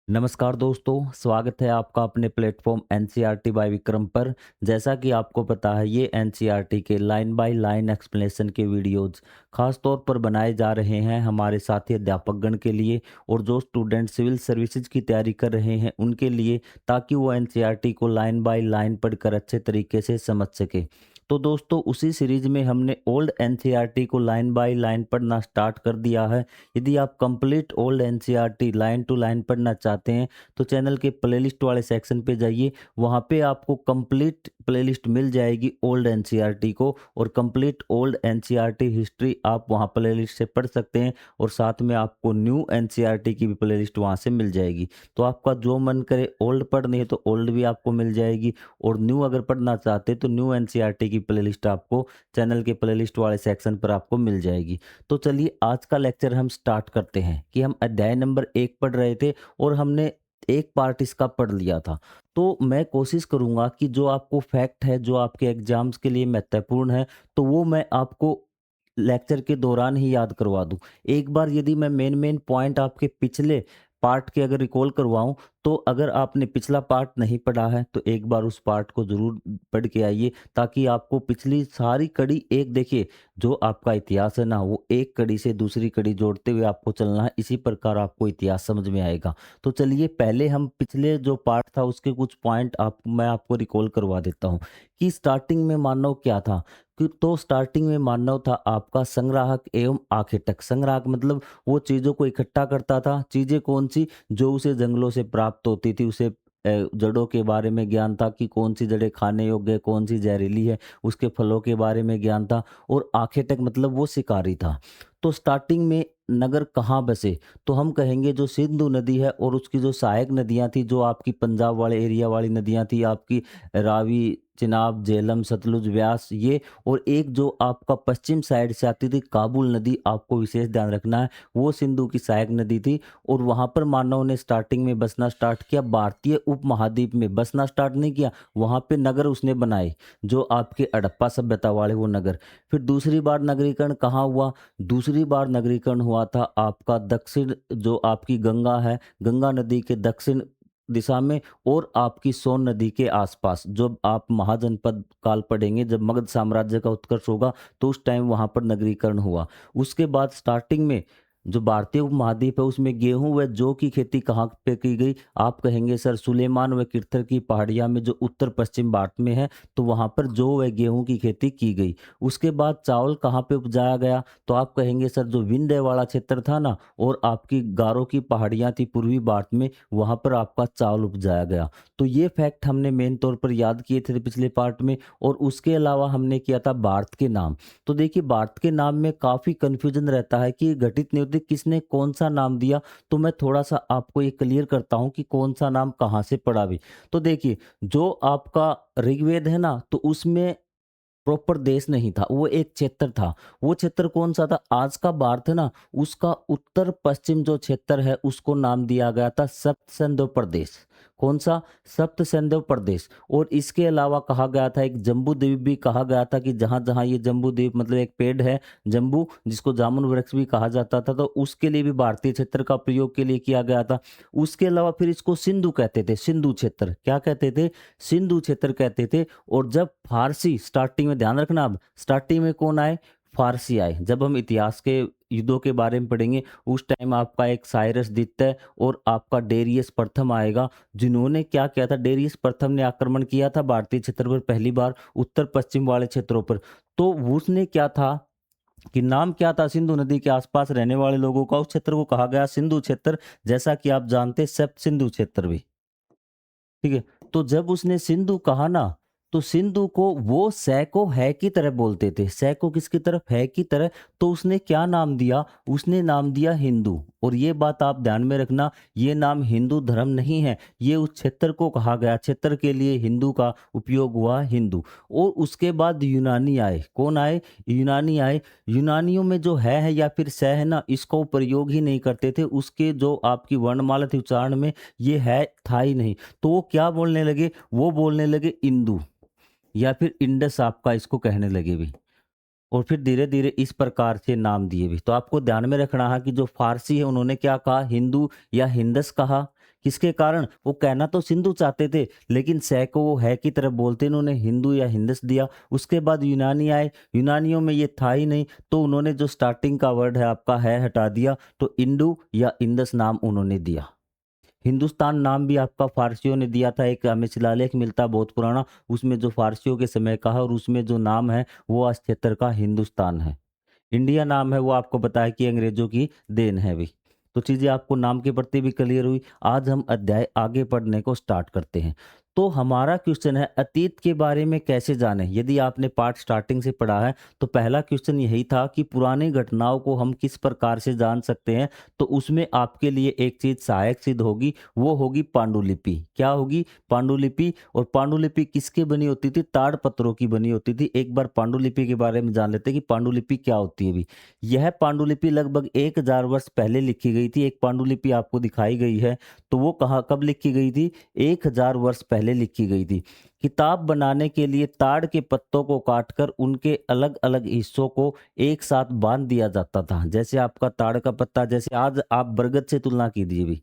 नमस्कार दोस्तों, स्वागत है आपका अपने प्लेटफॉर्म एनसीईआरटी बाय विक्रम पर। जैसा कि आपको पता है, ये एनसीईआरटी के लाइन बाय लाइन एक्सप्लेनेशन के वीडियोज़ खास तौर पर बनाए जा रहे हैं हमारे साथी अध्यापकगण के लिए और जो स्टूडेंट सिविल सर्विसेज की तैयारी कर रहे हैं उनके लिए, ताकि वो एनसीईआरटी को लाइन बाय लाइन पढ़कर अच्छे तरीके से समझ सके। तो दोस्तों, उसी सीरीज में हमने ओल्ड एनसीईआरटी को लाइन बाय लाइन पढ़ना स्टार्ट कर दिया है। यदि आप complete old NCERT line to line पढ़ना चाहते हैं तो चैनल के प्लेलिस्ट वाले सेक्शन पे जाइए। वहाँ पे आपको कंप्लीट प्लेलिस्ट मिल जाएगी ओल्ड एनसीईआरटी को, और कंप्लीट ओल्ड एनसीईआरटी हिस्ट्री आप वहाँ प्लेलिस्ट से पढ़ सकते हैं। और साथ में आपको न्यू एनसीईआरटी की भी प्लेलिस्ट वहाँ से मिल जाएगी। तो आपका जो मन करे, ओल्ड पढ़नी है तो ओल्ड भी आपको मिल जाएगी, और न्यू अगर पढ़ना चाहते हैं तो न्यू एनसीईआरटी की प्लेलिस्ट आपको चैनल के प्लेलिस्ट वाले सेक्शन पर आपको मिल जाएगी। तो चलिए आज का लेक्चर हम स्टार्ट करते हैं कि हम अध्याय नंबर 1 पढ़ रहे थे और हमने एक पार्ट इसका पढ़ लिया था। तो मैं कोशिश करूंगा कि जो आपको फैक्ट है, जो आपके एग्जाम्स के लिए महत्वपूर्ण है, तो वो मैं आपको लेक्चर के दौरान ही याद करवा दूं। एक बार यदि मैं मेन मेन पॉइंट आपके पिछले पार्ट के अगर रिकॉल करवाऊं, तो अगर आपने पिछला पार्ट नहीं पढ़ा है तो एक बार उस पार्ट को ज़रूर पढ़ के आइए, ताकि आपको पिछली सारी कड़ी, एक देखिए, जो आपका इतिहास है ना, वो एक कड़ी से दूसरी कड़ी जोड़ते हुए आपको चलना है। इसी प्रकार आपको इतिहास समझ में आएगा। तो चलिए पहले हम पिछले जो पार्ट था उसके कुछ पॉइंट मैं आपको रिकॉल करवा देता हूँ कि स्टार्टिंग में मानव क्या था। तो स्टार्टिंग में मानव था आपका संग्राहक एवं आखेटक। संग्राहक मतलब वो चीज़ों को इकट्ठा करता था। चीज़ें कौन सी? जो उसे जंगलों से प्राप्त होती थी। उसे जड़ों के बारे में ज्ञान था कि कौन सी जड़ें खाने योग्य है, कौन सी जहरीली है। उसके फलों के बारे में ज्ञान था। और आखेटक मतलब वो शिकारी था। तो स्टार्टिंग में नगर कहाँ बसे? तो हम कहेंगे जो सिंधु नदी है और उसकी जो सहायक नदियाँ थी, जो आपकी पंजाब वाले एरिया वाली नदियाँ थी, आपकी रावी, चिनाब, झेलम, सतलुज, व्यास, ये। और एक जो आपका पश्चिम साइड से आती थी काबुल नदी, आपको विशेष ध्यान रखना है, वो सिंधु की सहायक नदी थी। और वहां पर मानव ने स्टार्टिंग में बसना स्टार्ट किया। भारतीय उपमहाद्वीप में बसना स्टार्ट नहीं किया, वहां पे नगर उसने बनाए, जो आपके हड़प्पा सभ्यता वाले वो नगर। फिर दूसरी बार नगरीकरण कहाँ हुआ? दूसरी बार नगरीकरण हुआ था आपका दक्षिण, जो आपकी गंगा है, गंगा नदी के दक्षिण दिशा में, और आपकी सोन नदी के आसपास। जब आप महाजनपद काल पढ़ेंगे, जब मगध साम्राज्य का उत्कर्ष होगा, तो उस टाइम वहां पर नगरीकरण हुआ। उसके बाद स्टार्टिंग में जो भारतीय उपमहाद्वीप है उसमें गेहूं व जौ की खेती कहाँ पे की गई? आप कहेंगे सर सुलेमान व किरथर की पहाड़ियां में, जो उत्तर पश्चिम भारत में है, तो वहां पर जौ व गेहूं की खेती की गई। उसके बाद चावल कहाँ पे उपजाया गया? तो आप कहेंगे सर जो विंध्य वाला क्षेत्र था ना, और आपकी गारो की पहाड़ियां थी पूर्वी भारत में, वहां पर आपका चावल उपजाया गया। तो ये फैक्ट हमने मेन तौर पर याद किए थे पिछले पार्ट में। और उसके अलावा हमने किया था भारत के नाम। तो देखिए, भारत के नाम में काफी कंफ्यूजन रहता है कि घटित नहीं होती किसने कौन सा नाम दिया। तो मैं थोड़ा सा आपको ये क्लियर करता हूं कि कौन सा नाम कहाँ से पड़ा भी। तो देखिए, जो आपका ऋग्वेद है ना, तो उसमें प्रॉपर देश नहीं था, वो एक क्षेत्र था। वो क्षेत्र कौन सा था? आज का भारत है ना, उसका उत्तर पश्चिम जो क्षेत्र है उसको नाम दिया गया था सप्त सिंधु प्रदेश। कौन सा? सप्त सिंधु प्रदेश। और इसके अलावा कहा गया था, एक जम्बू द्वीप भी कहा गया था, कि जहां जहां ये जम्बू द्वीप मतलब एक पेड़ है जम्बू, जिसको जामुन वृक्ष भी कहा जाता था, तो उसके लिए भी भारतीय क्षेत्र का प्रयोग के लिए किया गया था। उसके अलावा फिर इसको सिंधु कहते थे। सिंधु क्षेत्र क्या कहते थे? सिंधु क्षेत्र कहते थे। और जब फारसी, स्टार्टिंग में ध्यान रखना, अब स्टार्टिंग में कौन आए? फारसी आए। जब हम इतिहास के युद्धों के बारे में पढ़ेंगे, उस टाइम आपका एक साइरस द्वितीय और आपका डेरियस प्रथम आएगा, जिन्होंने क्या किया था? डेरियस प्रथम ने आक्रमण किया था भारतीय क्षेत्र पर पहली बार, उत्तर पश्चिम वाले क्षेत्रों पर। तो उसने क्या था कि नाम क्या था? सिंधु नदी के आसपास रहने वाले लोगों का उस क्षेत्र को कहा गया सिंधु क्षेत्र। जैसा कि आप जानते हैं, सप्त सिंधु क्षेत्र भी। ठीक है। तो जब उसने सिंधु कहा ना, तो सिंधु को वो सै को है की तरह बोलते थे। सै को किसकी तरफ? है की तरह। तो उसने क्या नाम दिया? उसने नाम दिया हिंदू। और ये बात आप ध्यान में रखना, ये नाम हिंदू धर्म नहीं है, ये उस क्षेत्र को कहा गया, क्षेत्र के लिए हिंदू का उपयोग हुआ, हिंदू। और उसके बाद यूनानी आए। कौन आए? यूनानी आए। यूनानियों में जो है या फिर सै है ना, इसको प्रयोग ही नहीं करते थे। उसके जो आपकी वर्णमाला थी उच्चारण में, ये है था ही नहीं। तो वो क्या बोलने लगे? वो बोलने लगे इंदु, या फिर इंडस आपका इसको कहने लगे भी। और फिर धीरे-धीरे इस प्रकार से नाम दिए भी। तो आपको ध्यान में रखना है कि जो फ़ारसी है उन्होंने क्या कहा, हिंदू या हिंदस कहा। किसके कारण? वो कहना तो सिंधु चाहते थे, लेकिन स को वो है की तरफ बोलते इन्होंने हिंदू या हिंदस दिया। उसके बाद यूनानी आए, यूनानियों में ये था ही नहीं, तो उन्होंने जो स्टार्टिंग का वर्ड है आपका है हटा दिया, तो इंडू या इंडस नाम उन्होंने दिया। हिंदुस्तान नाम भी आपका फ़ारसियों ने दिया था, एक हमें शिलालेख मिलता बहुत पुराना, उसमें जो फ़ारसियों के समय का है और उसमें जो नाम है वो आज क्षेत्र का हिंदुस्तान है। इंडिया नाम है वो आपको पता है कि अंग्रेज़ों की देन है भी। तो चीज़ें आपको नाम के प्रति भी क्लियर हुई। आज हम अध्याय आगे पढ़ने को स्टार्ट करते हैं। तो हमारा क्वेश्चन है अतीत के बारे में कैसे जानें? यदि आपने पाठ स्टार्टिंग से पढ़ा है तो पहला क्वेश्चन यही था कि पुरानी घटनाओं को हम किस प्रकार से जान सकते हैं? तो उसमें आपके लिए एक चीज़ सहायक सिद्ध होगी, वो होगी पांडुलिपि। क्या होगी? पांडुलिपि। और पांडुलिपि किसकी बनी होती थी? ताड़पत्रों की बनी होती थी। एक बार पांडुलिपि के बारे में जान लेते हैं कि पांडुलिपि क्या होती है अभी। यह पांडुलिपि लगभग 1000 वर्ष पहले लिखी गई थी। एक पांडुलिपि आपको दिखाई गई है, तो वो कहाँ कब लिखी गई थी? 1000 वर्ष पहले लिखी गई थी। किताब बनाने के लिए ताड़ के पत्तों को काटकर उनके अलग-अलग हिस्सों को एक साथ बाँध दिया जाता था। जैसे आपका ताड़ का पत्ता, जैसे आज आप बरगद से तुलना कीजिए अभी।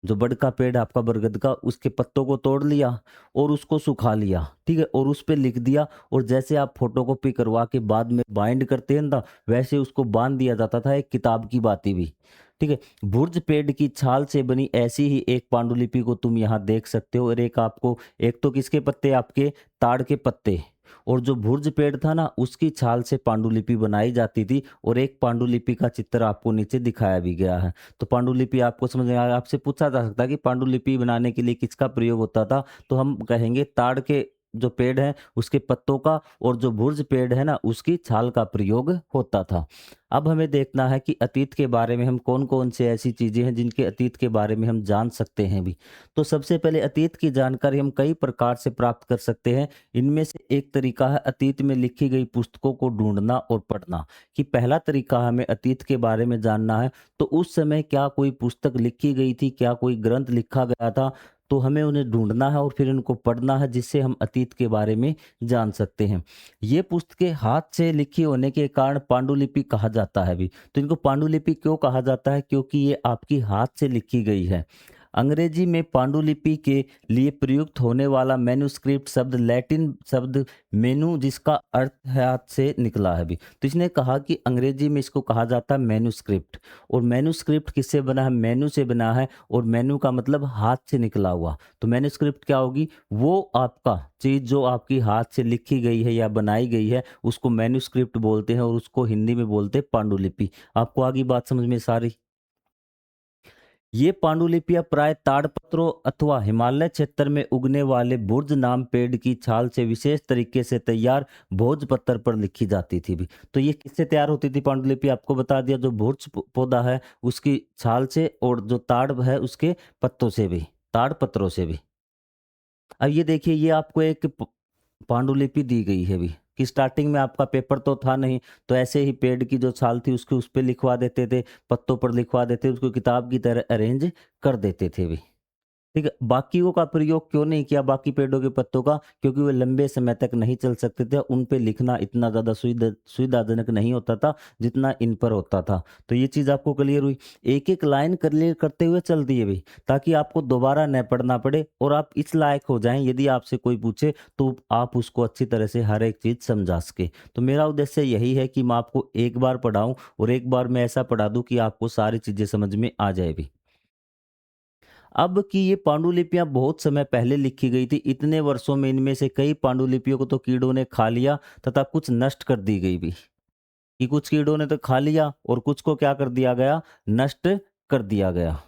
जो बड़ का पेड़ है आपका बरगद का, उसके पत्तों को तोड़ लिया और उसको सुखा लिया, ठीक है? और उस पे लिख दिया, और जैसे आप फ़ोटोकॉपी करवा के बाद में बाइंड करते हैं ना, वैसे उसको बाँध दिया जाता था, एक किताब की बाती भी, ठीक है? भुर्ज पेड़ की छाल से बनी ऐसी ही एक पांडुलिपि को तुम यहाँ देख सकते हो, और एक आपको, एक तो किसके पत्ते? आपके ताड़ के पत्ते, और जो भुर्ज पेड़ था ना, उसकी छाल से पांडुलिपि बनाई जाती थी, और एक पांडुलिपि का चित्र आपको नीचे दिखाया भी गया है। तो पांडुलिपि आपको समझ में आया। आपसे पूछा जा सकता है कि पांडुलिपि बनाने के लिए किसका प्रयोग होता था? तो हम कहेंगे ताड़ के जो पेड़ है उसके पत्तों का, और जो भुर्ज पेड़ है ना उसकी छाल का प्रयोग होता था। अब हमें देखना है कि अतीत के बारे में हम कौन-कौन से ऐसी चीज़ें हैं जिनके अतीत के बारे में हम जान सकते हैं भी। तो सबसे पहले अतीत की जानकारी हम कई प्रकार से प्राप्त कर सकते हैं। इनमें से एक तरीका है अतीत में लिखी गई पुस्तकों को ढूँढना और पढ़ना। कि पहला तरीका हमें अतीत के बारे में जानना है, तो उस समय क्या कोई पुस्तक लिखी गई थी, क्या कोई ग्रंथ लिखा गया था, तो हमें उन्हें ढूँढना है और फिर उनको पढ़ना है, जिससे हम अतीत के बारे में जान सकते हैं। ये पुस्तकें हाथ से लिखी होने के कारण पांडुलिपि कहा जाता है भी। तो इनको पांडुलिपि क्यों कहा जाता है? क्योंकि ये आपकी हाथ से लिखी गई है। अंग्रेजी में पांडुलिपि के लिए प्रयुक्त होने वाला मैन्युस्क्रिप्ट शब्द लैटिन शब्द मेनू, जिसका अर्थ है हाथ से निकला है अभी। तो इसने कहा कि अंग्रेजी में इसको कहा जाता है मैन्युस्क्रिप्ट, और मैन्युस्क्रिप्ट किससे बना है? मेनू से बना है, और मेनू का मतलब हाथ से निकला हुआ। तो मैन्युस्क्रिप्ट क्या होगी? वो आपका चीज़ जो आपकी हाथ से लिखी गई है या बनाई गई है, उसको मैन्युस्क्रिप्ट बोलते हैं, और उसको हिंदी में बोलते हैं पांडुलिपि। आपको आगे बात समझ में सारी? ये पांडुलिपियां प्राय ताड़पत्रों अथवा हिमालय क्षेत्र में उगने वाले बुर्ज नाम पेड़ की छाल से विशेष तरीके से तैयार भोजपत्र पर लिखी जाती थी भी। तो ये किससे तैयार होती थी पांडुलिपि? आपको बता दिया, जो भुर्ज पौधा है उसकी छाल से, और जो ताड़ है उसके पत्तों से भी, ताड़ पत्रों से भी। अब ये देखिए, ये आपको एक पांडुलिपि दी गई है अभी, कि स्टार्टिंग में आपका पेपर तो था नहीं, तो ऐसे ही पेड़ की जो छाल थी उसके उस पे लिखवा देते थे, पत्तों पर लिखवा देते, उसको किताब की तरह अरेंज कर देते थे भी। ठीक है, बाकियों का प्रयोग क्यों नहीं किया, बाकी पेड़ों के पत्तों का? क्योंकि वे लंबे समय तक नहीं चल सकते थे, उन पे लिखना इतना ज़्यादा सुविधाजनक नहीं होता था जितना इन पर होता था। तो ये चीज़ आपको क्लियर हुई। एक-एक लाइन क्लियर करते हुए चल दिए भी, ताकि आपको दोबारा न पढ़ना पड़े, और आप इस लायक हो जाएँ, यदि आपसे कोई पूछे तो आप उसको अच्छी तरह से हर एक चीज़ समझा सकें। तो मेरा उद्देश्य यही है कि मैं आपको एक बार पढ़ाऊँ, और एक बार मैं ऐसा पढ़ा दूँ कि आपको सारी चीज़ें समझ में आ जाए भी। अब की ये पांडुलिपियां बहुत समय पहले लिखी गई थी। इतने वर्षों में इनमें से कई पांडुलिपियों को तो कीड़ों ने खा लिया, तथा कुछ नष्ट कर दी गई भी। कि कुछ कीड़ों ने तो खा लिया और कुछ को क्या कर दिया गया? नष्ट कर दिया गया।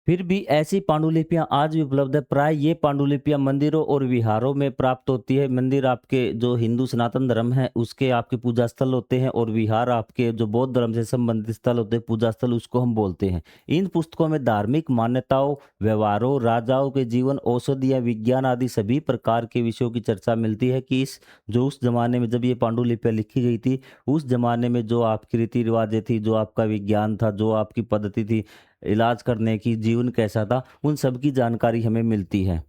फिर भी ऐसी पांडुलिपियां आज भी उपलब्ध है। प्राय ये पांडुलिपियां मंदिरों और विहारों में प्राप्त होती है। मंदिर आपके जो हिंदू सनातन धर्म है उसके आपके पूजा स्थल होते हैं, और विहार आपके जो बौद्ध धर्म से संबंधित स्थल होते हैं, पूजा स्थल, उसको हम बोलते हैं। इन पुस्तकों में धार्मिक मान्यताओं, व्यवहारों, राजाओं के जीवन, औषधियाँ, विज्ञान आदि सभी प्रकार के विषयों की चर्चा मिलती है। कि इस जो उस जमाने में जब ये पांडुलिपियां लिखी गई थी, उस जमाने में जो आपकी रीति रिवाजें थी, जो आपका विज्ञान था, जो आपकी पद्धति थी इलाज करने की, जीवन कैसा था, उन सब की जानकारी हमें मिलती है।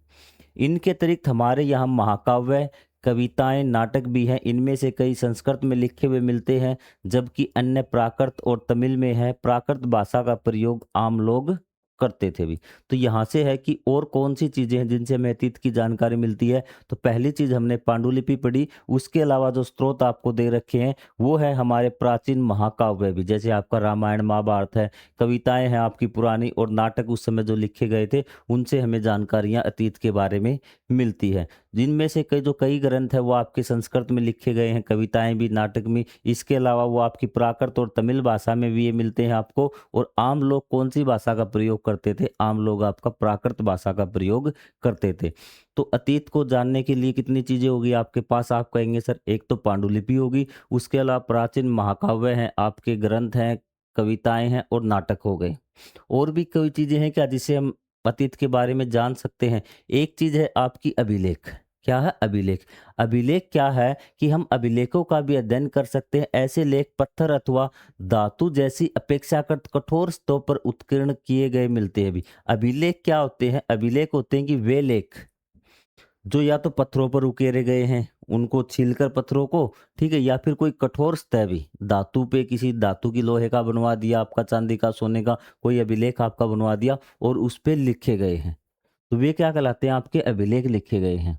इनके अतिरिक्त हमारे यहाँ महाकाव्य, कविताएं, नाटक भी हैं। इनमें से कई संस्कृत में लिखे हुए मिलते हैं, जबकि अन्य प्राकृत और तमिल में है। प्राकृत भाषा का प्रयोग आम लोग करते थे भी। तो यहाँ से है कि और कौन सी चीज़ें हैं जिनसे हमें अतीत की जानकारी मिलती है। तो पहली चीज़ हमने पांडुलिपि पढ़ी। उसके अलावा जो स्रोत आपको दे रखे हैं वो है हमारे प्राचीन महाकाव्य भी, जैसे आपका रामायण महाभारत है। कविताएं हैं आपकी पुरानी, और नाटक उस समय जो लिखे गए थे उनसे हमें जानकारियाँ अतीत के बारे में मिलती है। जिनमें से कई ग्रंथ है वो आपके संस्कृत में लिखे गए हैं, कविताएं भी, नाटक भी। इसके अलावा वो आपकी प्राकृत और तमिल भाषा में भी ये मिलते हैं आपको। और आम लोग कौन सी भाषा का प्रयोग करते थे? आम लोग आपका प्राकृत भाषा का प्रयोग करते थे। तो अतीत को जानने के लिए कितनी चीजें होगी आपके पास? आप कहेंगे सर एक तो पांडुलिपि होगी, उसके अलावा प्राचीन महाकाव्य हैं, आपके ग्रंथ हैं, कविताएं हैं और नाटक हो गए। और भी कोई चीजें हैं क्या जिससे हम अतीत के बारे में जान सकते हैं? एक चीज है आपकी अभिलेख। क्या है? अभिलेख। अभिलेख क्या है कि हम अभिलेखों का भी अध्ययन कर सकते हैं। ऐसे लेख पत्थर अथवा धातु जैसी अपेक्षाकृत कठोर स्तरों पर उत्कीर्ण किए गए मिलते हैं भी। अभिलेख क्या होते हैं? अभिलेख होते हैं कि वे लेख जो या तो पत्थरों पर उकेरे गए हैं, उनको छीलकर पत्थरों को, ठीक है, या फिर कोई कठोर सतह भी धातु पे, किसी धातु की लोहे का बनवा दिया आपका, चांदी का, सोने का कोई अभिलेख आपका बनवा दिया और उस पे लिखे गए हैं, तो वे क्या कहलाते हैं? आपके अभिलेख लिखे गए हैं।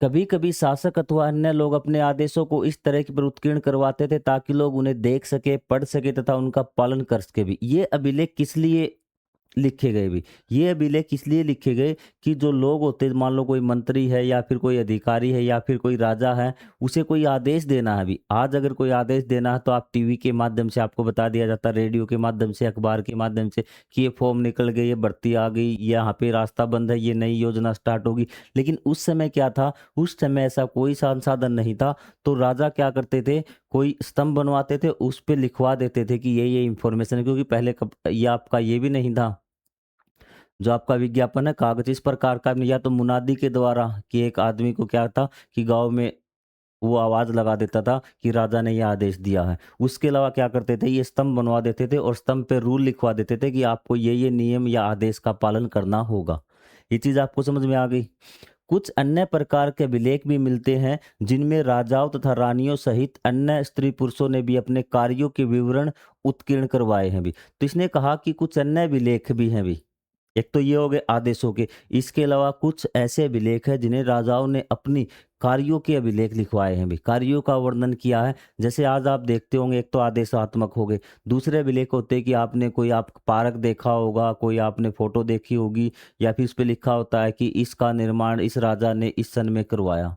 कभी कभी शासक अथवा अन्य लोग अपने आदेशों को इस तरह की पर उत्कीर्ण करवाते थे ताकि लोग उन्हें देख सके, पढ़ सके तथा उनका पालन कर सके भी। ये अभिलेख किस लिए लिखे गए भी? ये अभिलेख इसलिए लिखे गए कि जो लोग होते, मान लो कोई मंत्री है या फिर कोई अधिकारी है या फिर कोई राजा है, उसे कोई आदेश देना है भी। आज अगर कोई आदेश देना है तो आप टीवी के माध्यम से आपको बता दिया जाता है, रेडियो के माध्यम से, अखबार के माध्यम से कि ये फॉर्म निकल गए, ये भर्ती आ गई, यहाँ पे रास्ता बंद है, ये नई योजना स्टार्ट होगी। लेकिन उस समय क्या था? उस समय ऐसा कोई संसाधन नहीं था। तो राजा क्या करते थे? कोई स्तंभ बनवाते थे, उस पे लिखवा देते थे कि ये इंफॉर्मेशन है, क्योंकि पहले ये आपका ये भी नहीं था, जो आपका विज्ञापन है कागज इस प्रकार का नहीं, या तो मुनादी के द्वारा कि एक आदमी को क्या था कि गांव में वो आवाज लगा देता था कि राजा ने यह आदेश दिया है। उसके अलावा क्या करते थे? ये स्तंभ बनवा देते थे और स्तंभ पे रूल लिखवा देते थे कि आपको ये नियम या आदेश का पालन करना होगा। ये चीज आपको समझ में आ गई? कुछ अन्य प्रकार के अभिलेख भी मिलते हैं जिनमें राजाओं तथा रानियों सहित अन्य स्त्री पुरुषों ने भी अपने कार्यों के विवरण उत्कीर्ण करवाए हैं भी। तो इसने कहा कि कुछ अन्य अभिलेख भी हैं भी। एक तो ये हो गए आदेशों के, इसके अलावा कुछ ऐसे अभिलेख हैं जिन्हें राजाओं ने अपनी कार्यों के अभिलेख लिखवाए हैं भी, कार्यों का वर्णन किया है। जैसे आज आप देखते होंगे, एक तो आदेशात्मक हो गए, दूसरे अभिलेख होते हैं कि आपने कोई आप पार्क देखा होगा, कोई आपने फोटो देखी होगी, या फिर उस पर लिखा होता है कि इसका निर्माण इस राजा ने इस सन में करवाया।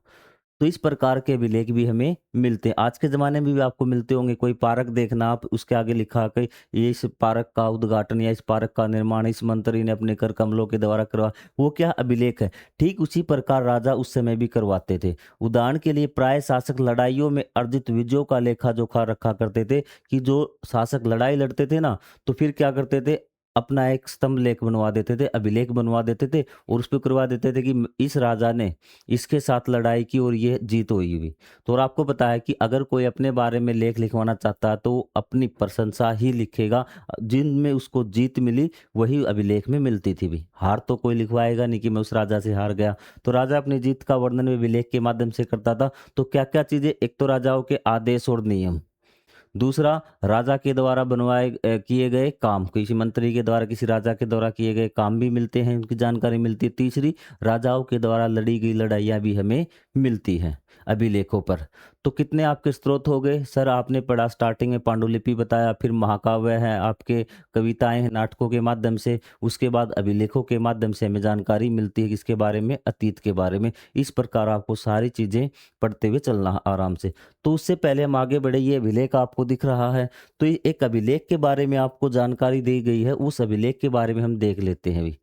तो इस प्रकार के अभिलेख भी हमें मिलते हैं। आज के ज़माने में भी आपको मिलते होंगे। कोई पार्क देखना, आप उसके आगे लिखा कि ये इस पार्क का उद्घाटन या इस पार्क का निर्माण इस मंत्री ने अपने कर कमलों के द्वारा करवा, वो क्या अभिलेख है। ठीक उसी प्रकार राजा उस समय भी करवाते थे। उदाहरण के लिए प्राय शासक लड़ाइयों में अर्जित विजयों का लेखा जोखा रखा करते थे कि जो शासक लड़ाई लड़ते थे ना, तो फिर क्या करते थे? अपना एक स्तंभ लेख बनवा देते थे, अभिलेख बनवा देते थे, और उस पर करवा देते थे कि इस राजा ने इसके साथ लड़ाई की और ये जीत हुई हुई। तो और आपको पता है कि अगर कोई अपने बारे में लेख लिखवाना चाहता है तो वो अपनी प्रशंसा ही लिखेगा, जिनमें उसको जीत मिली वही अभिलेख में मिलती थी भी। हार तो कोई लिखवाएगा नहीं कि मैं उस राजा से हार गया। तो राजा अपनी जीत का वर्णन भी अभिलेख के माध्यम से करता था। तो क्या क्या चीजें? एक तो राजाओं के आदेश और नियम, दूसरा राजा के द्वारा किए गए काम, किसी मंत्री के द्वारा, किसी राजा के द्वारा किए गए काम भी मिलते हैं, उनकी जानकारी मिलती है। तीसरी, राजाओं के द्वारा लड़ी गई लड़ाइयाँ भी हमें मिलती हैं अभिलेखों पर। तो कितने आपके स्रोत हो गए सर? आपने पढ़ा स्टार्टिंग में पांडुलिपि बताया, फिर महाकाव्य है आपके, कविताएं हैं नाटकों के माध्यम से, उसके बाद अभिलेखों के माध्यम से हमें जानकारी मिलती है किसके बारे में? अतीत के बारे में। इस प्रकार आपको सारी चीज़ें पढ़ते हुए चलना है आराम से। तो उससे पहले हम आगे बढ़े, ये अभिलेख आपको दिख रहा है, तो ये एक अभिलेख के बारे में आपको जानकारी दी गई है, उस अभिलेख के बारे में हम देख लेते हैं अभी।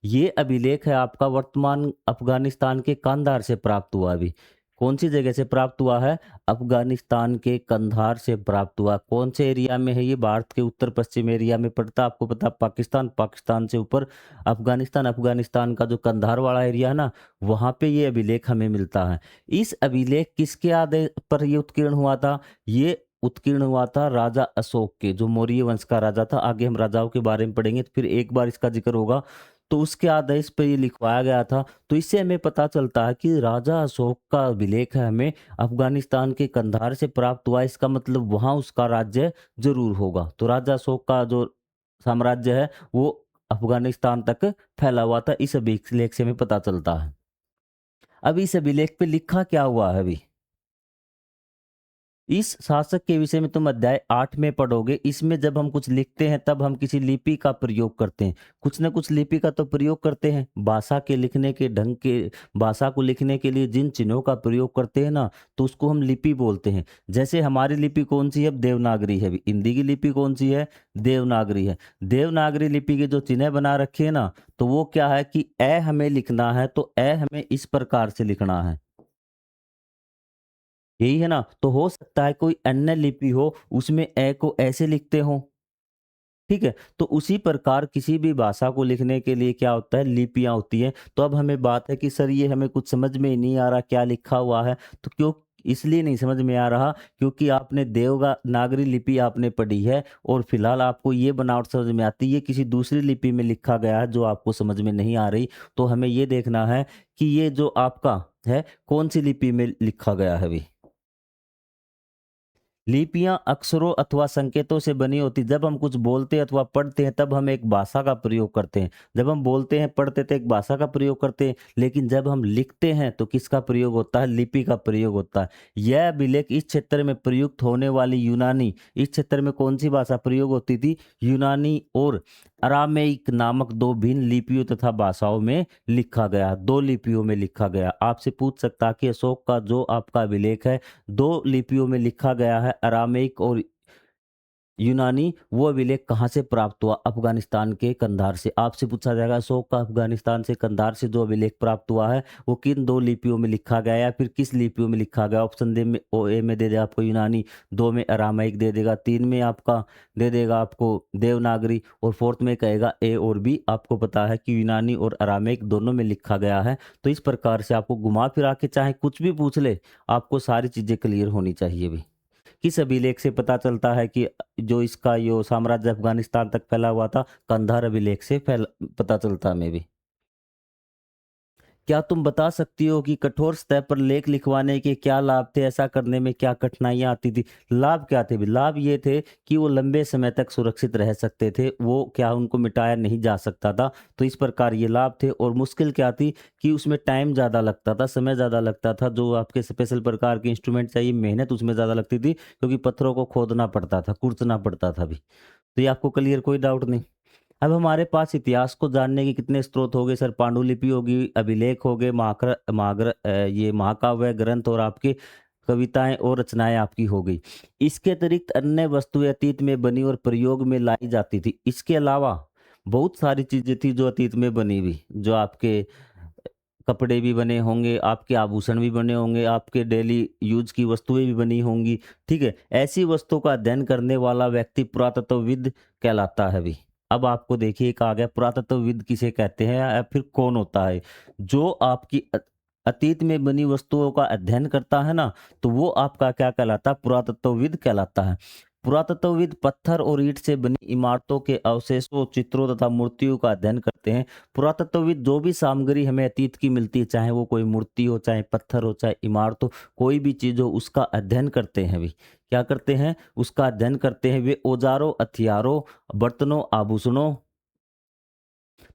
ये अभिलेख है आपका वर्तमान अफगानिस्तान के कंधार से प्राप्त हुआ अभी। कौन सी जगह से प्राप्त हुआ है? अफगानिस्तान के कंधार से प्राप्त हुआ। कौन से एरिया में है ये? भारत के उत्तर पश्चिम एरिया में पड़ता है। आपको पता पाकिस्तान, पाकिस्तान से ऊपर अफगानिस्तान, अफगानिस्तान का जो कंधार वाला एरिया है ना, वहाँ पे ये अभिलेख हमें मिलता है। इस अभिलेख किसके आदेश पर ये उत्कीर्ण हुआ था? ये उत्कीर्ण हुआ था राजा अशोक के, जो मौर्य वंश का राजा था। आगे हम राजाओं के बारे में पढ़ेंगे तो फिर एक बार इसका जिक्र होगा। तो उसके आदेश पे ये लिखवाया गया था। तो इससे हमें पता चलता है कि राजा अशोक का अभिलेख है हमें अफ़गानिस्तान के कंधार से प्राप्त हुआ, इसका मतलब वहाँ उसका राज्य ज़रूर होगा। तो राजा अशोक का जो साम्राज्य है वो अफ़गानिस्तान तक फैला हुआ था, इस अभिलेख से हमें पता चलता है। अब इस अभिलेख पे लिखा क्या हुआ है अभी? इस शासक के विषय में तुम अध्याय 8 में पढ़ोगे। इसमें जब हम कुछ लिखते हैं तब हम किसी लिपि का प्रयोग करते हैं। कुछ न कुछ लिपि का तो प्रयोग करते हैं। भाषा के लिखने के ढंग के भाषा को लिखने के लिए जिन चिन्हों का प्रयोग करते हैं ना, तो उसको हम लिपि बोलते हैं। जैसे हमारी लिपि कौन-सी है? देवनागरी है। अभी हिंदी की लिपि कौन-सी है? देवनागरी है। देवनागरी लिपि के जो चिन्ह बना रखे हैं ना, तो वो क्या है कि ए हमें लिखना है तो ए हमें इस प्रकार से लिखना है। यही है ना? तो हो सकता है कोई अन्य लिपि हो, उसमें ए को ऐसे लिखते हों, ठीक है? तो उसी प्रकार किसी भी भाषा को लिखने के लिए क्या होता है, लिपियाँ होती हैं। तो अब हमें बात है कि सर ये हमें कुछ समझ में ही नहीं आ रहा क्या लिखा हुआ है, तो क्यों इसलिए नहीं समझ में आ रहा क्योंकि आपने देवनागरी लिपि आपने पढ़ी है और फिलहाल आपको ये बनावट समझ में आती है, ये किसी दूसरी लिपि में लिखा गया है जो आपको समझ में नहीं आ रही। तो हमें ये देखना है कि ये जो आपका है, कौन-सी लिपि में लिखा गया है अभी। लिपियां अक्षरों अथवा संकेतों से बनी होती। जब हम कुछ बोलते हैं अथवा पढ़ते हैं तब हम एक भाषा का प्रयोग करते हैं। जब हम बोलते हैं पढ़ते तो एक भाषा का प्रयोग करते हैं, लेकिन जब हम लिखते हैं तो किसका प्रयोग होता है? लिपि का प्रयोग होता है। यह अभिलेख इस क्षेत्र में प्रयुक्त होने वाली यूनानी, इस क्षेत्र में कौन सी भाषा प्रयोग होती थी? यूनानी और अरामेइक नामक दो भिन्न लिपियों तथा भाषाओं में लिखा गया, दो लिपियों में लिखा गया। आपसे पूछ सकता है कि अशोक का जो आपका अभिलेख है 2 लिपियों में लिखा गया है, अरामेइक और यूनानी, वो अभिलेख कहाँ से प्राप्त हुआ? अफ़गानिस्तान के कंधार से। आपसे पूछा जाएगा अशोक का अफ़गानिस्तान से कंधार से जो अभिलेख प्राप्त हुआ है, वो किन 2 लिपियों में लिखा गया है या फिर किस लिपियों में लिखा गया? ऑप्शन दे में ए में दे देगा आपको यूनानी, 2 में अरामाइक दे देगा, 3 में आपका दे देगा आपको देवनागरी और 4th में कहेगा ए और बी। आपको पता है कि यूनानी और अरामाइक दोनों में लिखा गया है। तो इस प्रकार से आपको घुमा-फिरा के चाहे कुछ भी पूछ ले, आपको सारी चीज़ें क्लियर होनी चाहिए भी। किस अभिलेख से पता चलता है कि जो इसका यो साम्राज्य अफ़गानिस्तान तक फैला हुआ था, कंधार अभिलेख से पता चलता है हमें भी। क्या तुम बता सकती हो कि कठोर सतह पर लेख लिखवाने के क्या लाभ थे? ऐसा करने में क्या कठिनाइयाँ आती थी? लाभ क्या थे? लाभ ये थे कि वो लंबे समय तक सुरक्षित रह सकते थे। वो क्या उनको मिटाया नहीं जा सकता था, तो इस प्रकार ये लाभ थे। और मुश्किल क्या थी कि उसमें टाइम ज़्यादा लगता था, समय ज़्यादा लगता था। जो आपके स्पेशल प्रकार के इंस्ट्रूमेंट चाहिए, मेहनत उसमें ज़्यादा लगती थी क्योंकि पत्थरों को खोदना पड़ता था, कुरचना पड़ता था भी। तो ये आपको क्लियर, कोई डाउट नहीं? अब हमारे पास इतिहास को जानने के कितने स्रोत हो गए सर? पांडुलिपि होगी, अभिलेख हो गए, ये महाकाव्य ग्रंथ और आपकी कविताएं और रचनाएं आपकी हो गई। इसके अतिरिक्त अन्य वस्तुएं अतीत में बनी और प्रयोग में लाई जाती थी। इसके अलावा बहुत सारी चीजें थी जो अतीत में बनी हुई, जो आपके कपड़े भी बने होंगे, आपके आभूषण भी बने होंगे, आपके डेली यूज की वस्तुएं भी बनी होंगी। ठीक है, ऐसी वस्तुओं का अध्ययन करने वाला व्यक्ति पुरातत्वविद कहलाता है भी। अब आपको देखिए एक आ गया, पुरातत्वविद किसे कहते हैं या फिर कौन होता है? जो आपकी अतीत में बनी वस्तुओं का अध्ययन करता है ना, तो वो आपका क्या कहलाता है? पुरातत्वविद कहलाता है। पुरातत्वविद पत्थर और ईंट से बनी इमारतों के अवशेषों, चित्रों तथा मूर्तियों का अध्ययन करते हैं। पुरातत्वविद जो भी सामग्री हमें अतीत की मिलती है, चाहे वो कोई मूर्ति हो, चाहे पत्थर हो, चाहे इमारत हो, कोई भी चीज़ हो, उसका अध्ययन करते हैं भी। क्या करते हैं? उसका अध्ययन करते हैं। वे औजारों, हथियारों, बर्तनों, आभूषणों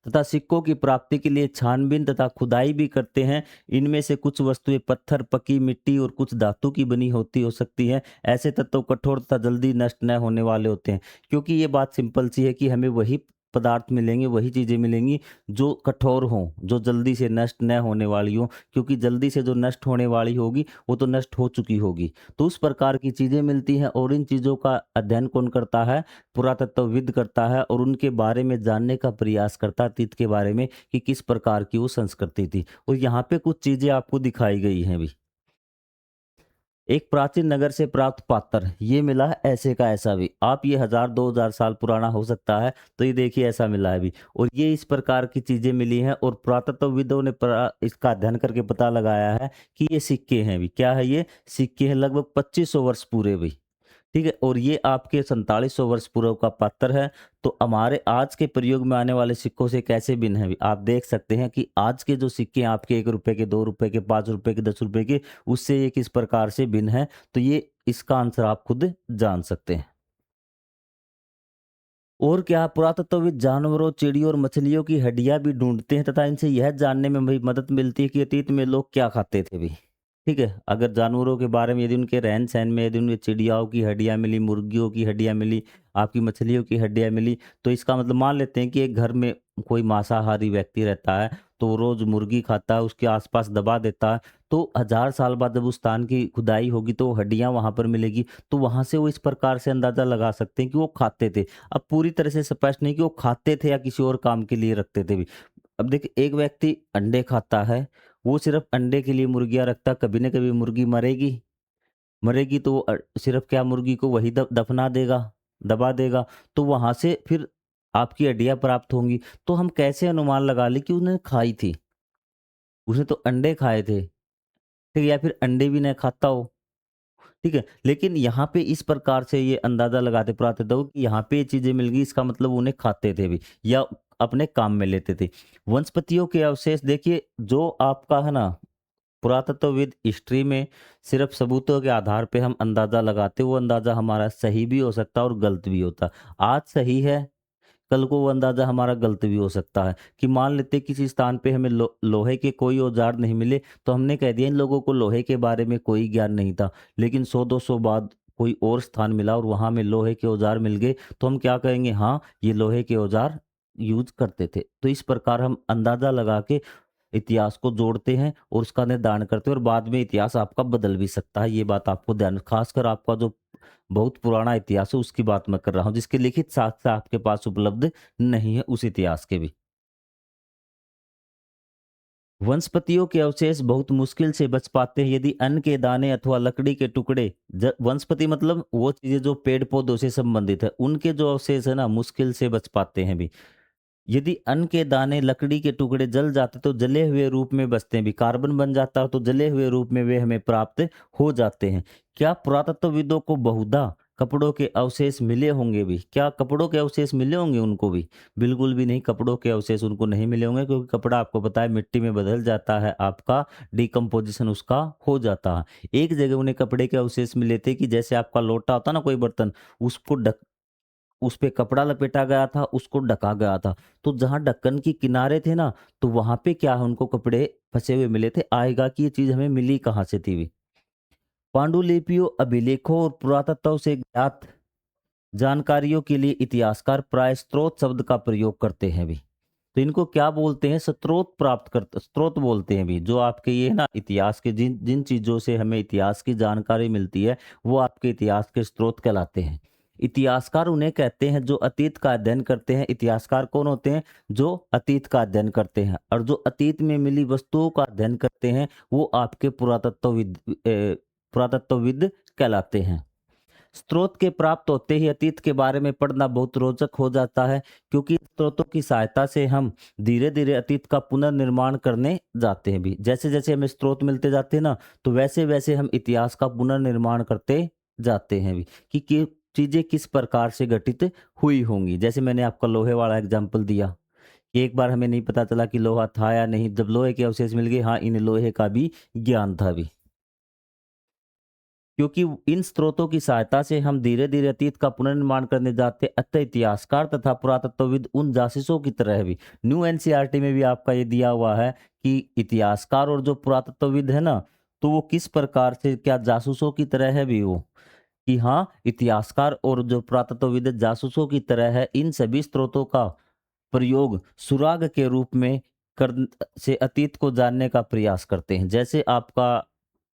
तथा सिक्कों की प्राप्ति के लिए छानबीन तथा खुदाई भी करते हैं। इनमें से कुछ वस्तुएं पत्थर, पकी मिट्टी और कुछ धातु की बनी होती हो सकती हैं। ऐसे तत्व कठोर तथा जल्दी नष्ट न होने वाले होते हैं, क्योंकि ये बात सिंपल सी है कि हमें वही पदार्थ मिलेंगे, वही चीज़ें मिलेंगी जो कठोर हों, जो जल्दी से नष्ट न होने वाली हों, क्योंकि जल्दी से जो नष्ट होने वाली होगी वो तो नष्ट हो चुकी होगी। तो उस प्रकार की चीज़ें मिलती हैं और इन चीज़ों का अध्ययन कौन करता है? पुरातत्वविद करता है और उनके बारे में जानने का प्रयास करता है, अतीत के बारे में कि किस प्रकार की वो संस्कृति थी। और यहाँ पे कुछ चीज़ें आपको दिखाई गई हैं भी। एक प्राचीन नगर से प्राप्त पात्र, ये मिला है ऐसे का ऐसा भी। आप ये 1000-2000 साल पुराना हो सकता है, तो ये देखिए ऐसा मिला है भी। और ये इस प्रकार की चीज़ें मिली हैं और पुरातत्वविदों ने इसका अध्ययन करके पता लगाया है कि ये सिक्के हैं भी। क्या है ये? सिक्के हैं, लगभग 2500 वर्ष पूरे भी। ठीक है? और ये आपके 4700 वर्ष पूर्व का पत्थर है। तो हमारे आज के प्रयोग में आने वाले सिक्कों से कैसे भिन्न है? आप देख सकते हैं कि आज के जो सिक्के हैं आपके ₹1 के, ₹2 के, ₹5 के, ₹10 के, उससे ये किस प्रकार से भिन्न है? तो ये इसका आंसर आप खुद जान सकते हैं। और क्या पुरातत्वविद जानवरों, चिड़ियों और मछलियों की हड्डियां भी ढूंढते हैं तथा इनसे यह जानने में भी मदद मिलती है कि अतीत में लोग क्या खाते थे भी। ठीक है, अगर जानवरों के बारे में यदि उनके रहन सहन में यदि उनके चिड़ियाओं की हड्डियां मिली, मुर्गियों की हड्डियां मिली, आपकी मछलियों की हड्डियां मिली, तो इसका मतलब मान लेते हैं कि एक घर में कोई मांसाहारी व्यक्ति रहता है, तो वो रोज मुर्गी खाता है, उसके आसपास दबा देता है। तो 1000 साल बाद जब उस स्थान की खुदाई होगी तो हड्डियां वहां पर मिलेगी। तो वहां से वो इस प्रकार से अंदाजा लगा सकते हैं कि वो खाते थे। अब पूरी तरह से स्पष्ट नहीं कि वो खाते थे या किसी और काम के लिए रखते थे भी। अब देखिए, एक व्यक्ति अंडे खाता है, वो सिर्फ अंडे के लिए मुर्गियां रखता, कभी न कभी मुर्गी मरेगी, मरेगी तो वो सिर्फ क्या मुर्गी को वही दफना देगा, दबा देगा। तो वहां से फिर आपकी हड्डियां प्राप्त होंगी। तो हम कैसे अनुमान लगा लें कि उसने खाई थी? उसने तो अंडे खाए थे, ठीक है, या फिर अंडे भी नहीं खाता हो। ठीक है, लेकिन यहाँ पे इस प्रकार से ये अंदाजा लगाते पुरातत्व कि यहाँ पे ये चीजें मिल गई, इसका मतलब उन्हें खाते थे भी या अपने काम में लेते थे। वनस्पतियों के अवशेष देखिए, जो आपका है ना, पुरातत्वविद हिस्ट्री में सिर्फ सबूतों के आधार पे हम अंदाजा लगाते, वो अंदाजा हमारा सही भी हो सकता है और गलत भी होता। आज सही है, कल को वो अंदाज़ा हमारा गलत भी हो सकता है। कि मान लेते किसी स्थान पे हमें लोहे के कोई औजार नहीं मिले, तो हमने कह दिया इन लोगों को लोहे के बारे में कोई ज्ञान नहीं था। लेकिन 100-200 बाद कोई और स्थान मिला और वहाँ हमें लोहे के औजार मिल गए, तो हम क्या कहेंगे? हाँ, ये लोहे के औजार यूज़ करते थे। तो इस प्रकार हम अंदाज़ा लगा के इतिहास को जोड़ते हैं और उसका निर्धारण करते हैं, और बाद में इतिहास आपका बदल भी सकता है। ये बात आपको ध्यान, खासकर आपका जो बहुत पुराना इतिहास है उसकी बात मैं कर रहा हूँ, जिसके लिखित साक्ष्य आपके पास उपलब्ध नहीं है उस इतिहास के भी। वनस्पतियों के अवशेष बहुत मुश्किल से बच पाते हैं यदि अन्न के दाने अथवा लकड़ी के टुकड़े, वनस्पति मतलब वो चीजें जो पेड़ पौधों से संबंधित है, उनके जो अवशेष है ना, मुश्किल से बच पाते हैं भी। यदि अन्न के दाने, लकड़ी के टुकड़े जल जाते तो जले हुए रूप में बचते हैं भी, कार्बन बन जाता है तो जले हुए रूप में वे हमें प्राप्त हो जाते हैं। क्या पुरातत्वविदों को बहुधा कपड़ों के अवशेष मिले होंगे भी? क्या कपड़ों के अवशेष मिले होंगे उनको भी? बिल्कुल भी नहीं, कपड़ों के अवशेष उनको नहीं मिले होंगे, क्योंकि कपड़ा आपको पता है मिट्टी में बदल जाता है, आपका डिकम्पोजिशन उसका हो जाता है। एक जगह उन्हें कपड़े के अवशेष मिले थे कि जैसे आपका लोटा होता है ना, कोई बर्तन, उसको ढक उस पे कपड़ा लपेटा गया था, उसको ढका गया था। तो जहाँ ढक्कन के किनारे थे ना, तो वहाँ पे क्या है, उनको कपड़े फँसे हुए मिले थे। आएगा कि ये चीज़ हमें मिली कहाँ से थी भी। पांडुलिपियों, अभिलेखों और पुरातत्व से ज्ञात जानकारियों के लिए इतिहासकार प्राय स्रोत शब्द का प्रयोग करते हैं भी। तो इनको क्या बोलते हैं? स्रोत प्राप्त कर स्रोत बोलते हैं भी। जो आपके ये ना इतिहास के जिन जिन चीज़ों से हमें इतिहास की जानकारी मिलती है, वो आपके इतिहास के स्रोत कहलाते हैं। इतिहासकार उन्हें कहते हैं जो अतीत का अध्ययन करते हैं। इतिहासकार कौन होते हैं? जो अतीत का अध्ययन करते हैं, और जो अतीत में मिली वस्तुओं का अध्ययन करते हैं, वो आपके पुरातत्वविद कहलाते हैं। स्रोत के प्राप्त होते ही अतीत के बारे में पढ़ना बहुत रोचक हो जाता है, क्योंकि स्रोतों की सहायता से हम धीरे धीरे अतीत का पुनर्निर्माण करने जाते हैं भी। जैसे जैसे हमें स्रोत मिलते जाते हैं ना, तो वैसे वैसे हम इतिहास का पुनर्निर्माण करते जाते हैं भी, कि चीजें किस प्रकार से घटित हुई होंगी। जैसे मैंने आपका लोहे वाला एग्जाम्पल दिया कि एक बार हमें नहीं पता चला कि लोहा था या नहीं, जब लोहे के अवशेष मिल गए, हाँ, इन लोहे का भी ज्ञान था भी। क्योंकि इन स्रोतों की सहायता से हम धीरे धीरे अतीत का पुनर्निर्माण करने जाते, अतः इतिहासकार तथा पुरातत्वविद उन जासूसों की तरह है भी। न्यू एनसीईआरटी में भी आपका ये दिया हुआ है कि इतिहासकार और जो पुरातत्वविद है ना, तो वो किस प्रकार से, क्या जासूसों की तरह है भी वो? कि हाँ, इतिहासकार और जो पुरातत्वविद जासूसों की तरह है। इन सभी स्रोतों का प्रयोग सुराग के रूप में कर से अतीत को जानने का प्रयास करते हैं। जैसे आपका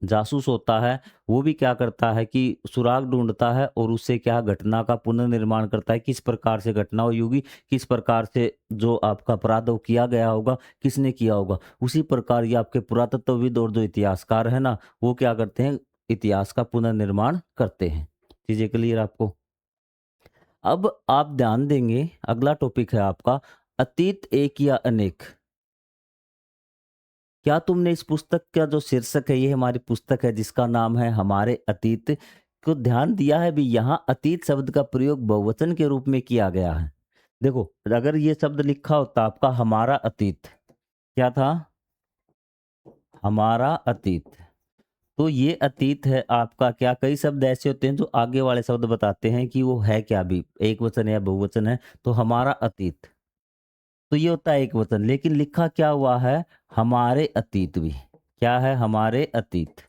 जासूस होता है, वो भी क्या करता है कि सुराग ढूँढता है और उससे क्या घटना का पुनर्निर्माण करता है, किस प्रकार से घटना हुई होगी, किस प्रकार से जो आपका अपराध वो किया गया होगा, किसने किया होगा। उसी प्रकार ये आपके पुरातत्वविद और जो इतिहासकार है ना, वो क्या करते हैं, इतिहास का पुनर्निर्माण करते हैं। चीज़ें क्लियर आपको? अब आप ध्यान देंगे, अगला टॉपिक है आपका अतीत एक या अनेक। क्या तुमने इस पुस्तक का जो शीर्षक है, ये हमारी पुस्तक है जिसका नाम है हमारे अतीत को ध्यान दिया है भी, यहाँ अतीत शब्द का प्रयोग बहुवचन के रूप में किया गया है। देखो, अगर ये शब्द लिखा होता आपका हमारा अतीत, क्या था? हमारा अतीत। तो ये अतीत है आपका क्या, कई शब्द ऐसे होते हैं जो आगे वाले शब्द बताते हैं कि वो है क्या, भी एक वचन या बहुवचन है। तो हमारा अतीत, तो ये होता है एक वचन, लेकिन लिखा क्या हुआ है? हमारे अतीत भी। क्या है? हमारे अतीत।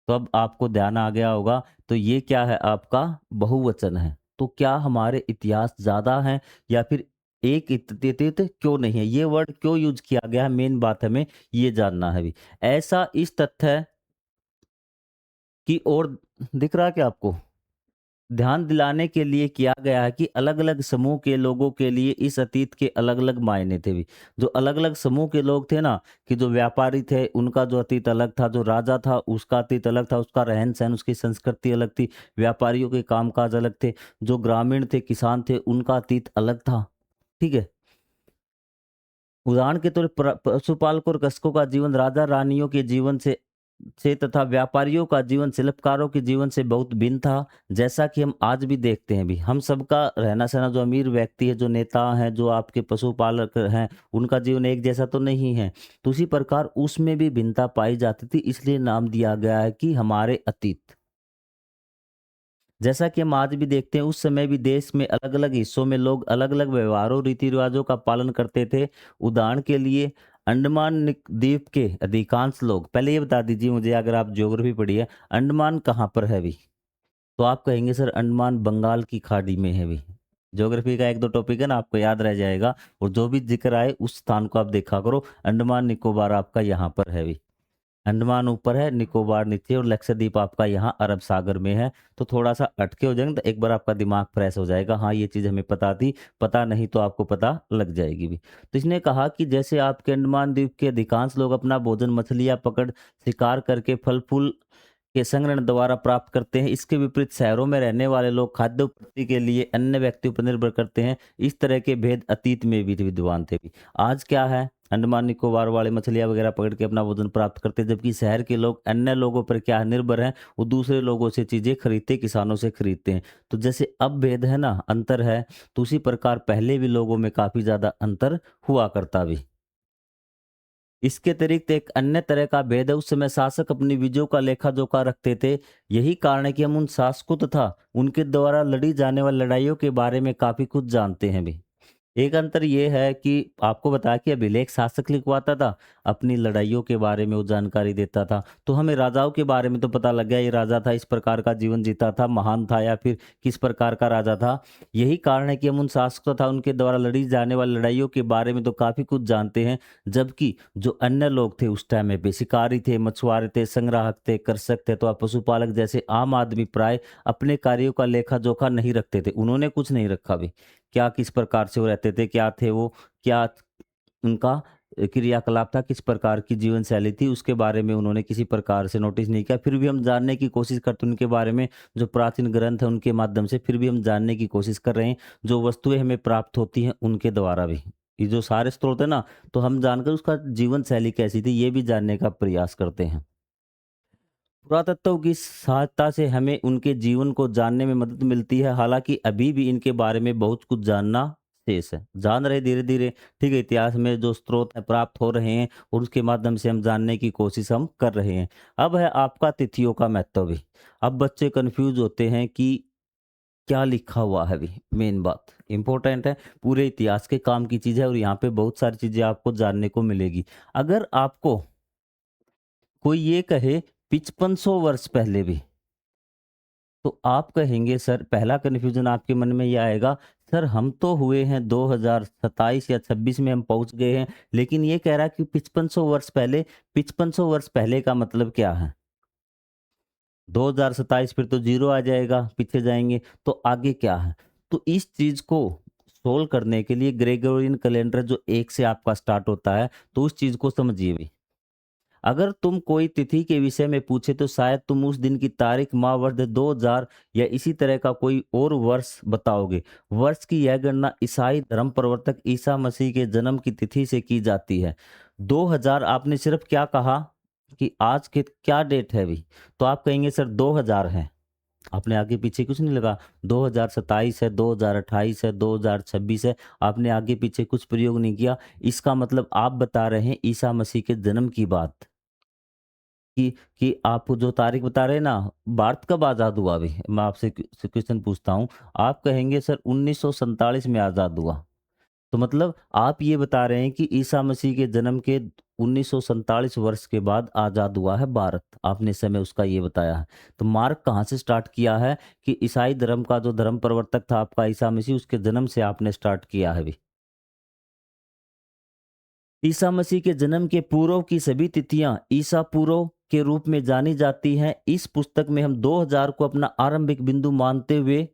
तो अब आपको ध्यान आ गया होगा, तो ये क्या है आपका? बहुवचन है। तो क्या हमारे इतिहास ज्यादा है, या फिर एक अतीत क्यों नहीं है? ये वर्ड क्यों यूज किया गया है, मेन बात हमें ये जानना है भी। ऐसा इस तथ्य की ओर दिख रहा है क्या आपको? ध्यान दिलाने के लिए किया गया है कि अलग-अलग समूह के लोगों के लिए इस अतीत के अलग-अलग मायने थे भी। जो अलग-अलग समूह के लोग थे ना, कि जो व्यापारी थे उनका जो अतीत अलग था, जो राजा था उसका अतीत अलग था, उसका रहन-सहन, उसकी संस्कृति अलग थी, व्यापारियों के काम-काज अलग थे, जो ग्रामीण थे, किसान थे, उनका अतीत अलग था। ठीक है? उदाहरण के तौर पर पशुपालकों और कृषकों का जीवन राजा-रानियों के जीवन से तथा व्यापारियों का जीवन शिल्पकारों के जीवन से बहुत भिन्न था। जैसा कि हम आज भी देखते हैं भी, हम सबका रहना-सहना, जो अमीर व्यक्ति है, जो नेता हैं, जो आपके पशुपालक हैं, उनका जीवन एक जैसा तो नहीं है। तो उसी प्रकार उसमें भी भिन्नता पाई जाती थी, इसलिए नाम दिया गया है कि हमारे अतीत। जैसा कि हम आज भी देखते हैं, उस समय भी देश में अलग-अलग हिस्सों में लोग अलग-अलग व्यवहारों, रीति-रिवाजों का पालन करते थे। उदाहरण के लिए अंडमान द्वीप के अधिकांश लोग, पहले ये बता दीजिए मुझे, अगर आप ज्योग्राफी पढ़ी है, अंडमान कहाँ पर है अभी? तो आप कहेंगे सर अंडमान बंगाल की खाड़ी में है अभी। ज्योग्राफी का 1-2 टॉपिक है ना, आपको याद रह जाएगा, और जो भी जिक्र आए उस स्थान को आप देखा करो। अंडमान निकोबार आपका यहाँ पर है अभी। अंडमान ऊपर है, निकोबार नीचे, और लक्षद्वीप आपका यहाँ अरब सागर में है। तो थोड़ा-सा अटके हो जाएँगे, तो एक बार आपका दिमाग फ्रेश हो जाएगा। हाँ, ये चीज़ हमें पता थी, पता नहीं तो आपको पता लग जाएगी भी। तो इसने कहा कि जैसे आपके अंडमान द्वीप के अधिकांश लोग अपना भोजन मछलियाँ पकड़, शिकार करके, फल-फूल के संग्रहण द्वारा प्राप्त करते हैं। इसके विपरीत शहरों में रहने वाले लोग खाद्य पूर्ति के लिए अन्य व्यक्तियों पर निर्भर करते हैं। इस तरह के भेद अतीत में भी विद्वान थे भी। आज क्या है? अंडमान निकोबार वाले मछलियाँ वगैरह पकड़ के अपना भोजन प्राप्त करते हैं, जबकि शहर के लोग अन्य लोगों पर क्या है? निर्भर हैं। वो दूसरे लोगों से चीज़ें खरीदते, किसानों से खरीदते हैं। तो जैसे अब भेद है ना, अंतर है, तो उसी प्रकार पहले भी लोगों में काफ़ी ज़्यादा अंतर हुआ करता भी। इसके अतिरिक्त एक अन्य तरह का भेद है, उस समय शासक अपनी विजयों का लेखा-जोखा रखते थे। यही कारण है कि हम उन शासकों तथा उनके द्वारा लड़ी जाने वाली लड़ाइयों के बारे में काफ़ी कुछ जानते हैं भी। एक अंतर ये है कि आपको बताया कि अभिलेख शासक लिखवाता था, अपनी लड़ाइयों के बारे में वो जानकारी देता था। तो हमें राजाओं के बारे में तो पता लग गया, ये राजा था, इस प्रकार का जीवन जीता था, महान था, या फिर किस प्रकार का राजा था। यही कारण है कि हम उन शासकों तथा उनके द्वारा लड़ी जाने वाली लड़ाइयों के बारे में तो काफ़ी कुछ जानते हैं, जबकि जो अन्य लोग थे उस टाइम में पे, शिकारी थे, मछुआरे थे, संग्राहक थे, कृषक थे, तो पशुपालक जैसे आम आदमी प्राय अपने कार्यों का लेखा-जोखा नहीं रखते थे। उन्होंने कुछ नहीं रखा भी। क्या किस प्रकार से वो रहते थे, क्या थे वो, क्या उनका क्रियाकलाप था, किस प्रकार की जीवन शैली थी, उसके बारे में उन्होंने किसी प्रकार से नोटिस नहीं किया। फिर भी हम जानने की कोशिश करते हैं उनके बारे में, जो प्राचीन ग्रंथ है उनके माध्यम से फिर भी हम जानने की कोशिश कर रहे हैं, जो वस्तुएँ हमें प्राप्त होती हैं उनके द्वारा भी। ये जो सारे स्रोत है ना, तो हम जानकर उसका जीवन शैली कैसी थी, ये भी जानने का प्रयास करते हैं। पुरातत्व की सहायता से हमें उनके जीवन को जानने में मदद मिलती है, हालाँकि अभी भी इनके बारे में बहुत कुछ जानना शेष है। जान रहे धीरे-धीरे, ठीक है, इतिहास में जो स्रोत हैं प्राप्त हो रहे हैं, और उसके माध्यम से हम जानने की कोशिश हम कर रहे हैं। अब है आपका तिथियों का महत्व भी। अब बच्चे कन्फ्यूज़ होते हैं कि क्या लिखा हुआ है अभी, मेन बात इम्पोर्टेंट है, पूरे इतिहास के काम की चीज़ है, और यहाँ पे बहुत सारी चीज़ें आपको जानने को मिलेगी। अगर आपको कोई ये कहे 5500 वर्ष पहले भी, तो आप कहेंगे सर, पहला कन्फ्यूजन आपके मन में ये आएगा, सर हम तो हुए हैं 2027 या 26 में हम पहुंच गए हैं, लेकिन ये कह रहा है कि 5500 वर्ष पहले। 5500 वर्ष पहले का मतलब क्या है? 2027 फिर तो जीरो आ जाएगा, पीछे जाएंगे तो आगे क्या है? तो इस चीज को सोल्व करने के लिए ग्रेगोरियन कैलेंडर जो 1 से आपका स्टार्ट होता है, तो उस चीज को समझिए भी। अगर तुम कोई तिथि के विषय में पूछे तो शायद तुम उस दिन की तारीख, माह, वर्ष 2000 या इसी तरह का कोई और वर्ष बताओगे। वर्ष की यह गणना ईसाई धर्म प्रवर्तक ईसा मसीह के जन्म की तिथि से की जाती है। 2000 आपने सिर्फ क्या कहा कि आज के क्या डेट है अभी, तो आप कहेंगे सर 2000 है। आपने आगे पीछे कुछ नहीं लगा। 2027 है, 2028 है, 2026 है, आपने आगे पीछे कुछ प्रयोग नहीं किया। इसका मतलब आप बता रहे हैं ईसा मसीह के जन्म की बात, कि आप जो तारीख बता रहे हैं ना, भारत कब आज़ाद हुआ अभी? मैं आपसे क्वेश्चन पूछता हूँ। आप कहेंगे सर 1947 में आज़ाद हुआ। तो मतलब आप ये बता रहे हैं कि ईसा मसीह के जन्म के 1947 वर्ष के बाद आज़ाद हुआ है भारत। आपने समय उसका ये बताया है। तो मार्क कहाँ से स्टार्ट किया है कि ईसाई धर्म का जो धर्म प्रवर्तक था आपका ईसा मसीह, उसके जन्म से आपने स्टार्ट किया है अभी। ईसा मसीह के जन्म के पूर्व की सभी तिथियां ईसा पूर्व के रूप में जानी जाती हैं। इस पुस्तक में हम 2000 को अपना आरंभिक बिंदु मानते हुए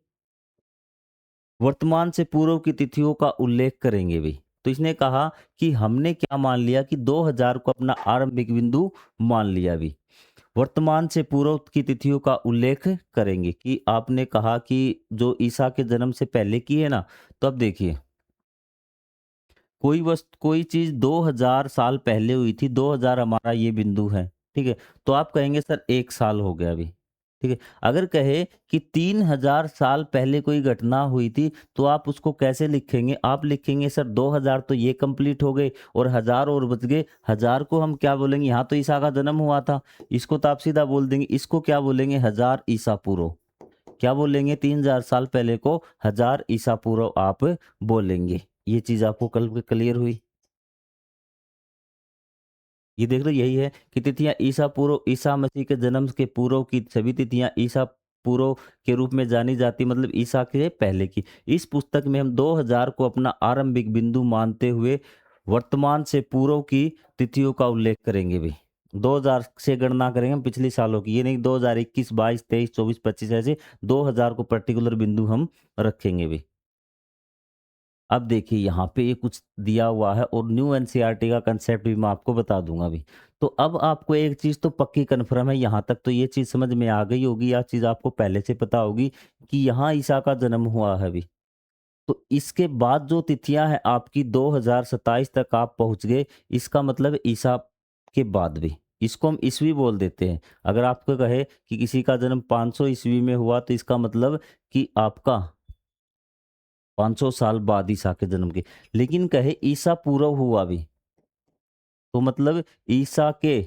वर्तमान से पूर्व की तिथियों का उल्लेख करेंगे भी। तो इसने कहा कि हमने क्या मान लिया कि 2000 को अपना आरंभिक बिंदु मान लिया भी। वर्तमान से पूर्व की तिथियों का उल्लेख करेंगे, कि आपने कहा कि जो ईसा के जन्म से पहले की है ना, तो अब देखिए, कोई वस्तु कोई चीज़ 2000 साल पहले हुई थी, 2000 हमारा ये बिंदु है, ठीक है? तो आप कहेंगे सर 1 साल हो गया अभी, ठीक है? अगर कहे कि 3000 साल पहले कोई घटना हुई थी, तो आप उसको कैसे लिखेंगे? आप लिखेंगे सर 2000 तो ये कंप्लीट हो गए और 1000 और बच गए। 1000 को हम क्या बोलेंगे? यहाँ तो ईसा का जन्म हुआ था, इसको तो आप सीधा बोल देंगे। इसको क्या बोलेंगे? 1000 ईसा पूर्व। क्या बोलेंगे? 3000 साल पहले को 1000 ईसा पूर्व आप बोलेंगे। ये चीज़ आपको कल क्लियर हुई? ये देख लो, यही है कि तिथियां ईसा पूर्व, ईसा मसीह के जन्म के पूर्व की सभी तिथियां ईसा पूर्व के रूप में जानी जाती, मतलब ईसा के पहले की। इस पुस्तक में हम 2000 को अपना आरंभिक बिंदु मानते हुए वर्तमान से पूर्व की तिथियों का उल्लेख करेंगे भी। 2000 से गणना करेंगे हम पिछले सालों की, ये नहीं 2021, 22, 23, 24, 25, ऐसे 2000 को पर्टिकुलर बिंदु हम रखेंगे भी। अब देखिए यहाँ पे ये कुछ दिया हुआ है और न्यू एनसीईआरटी का कंसेप्ट भी मैं आपको बता दूंगा अभी। तो अब आपको एक चीज़ तो पक्की कन्फर्म है, यहाँ तक तो ये चीज़ समझ में आ गई होगी, या चीज़ आपको पहले से पता होगी कि यहाँ ईसा का जन्म हुआ है अभी। तो इसके बाद जो तिथियां हैं आपकी 2027 तक आप पहुंच गए, इसका मतलब ईसा के बाद भी, इसको हम ईस्वी बोल देते हैं। अगर आपको कहे कि किसी का जन्म 500 ईस्वी में हुआ, तो इसका मतलब कि आपका 500 साल बाद ईसा के जन्म के। लेकिन कहे ईसा पूर्व हुआ भी, तो मतलब ईसा के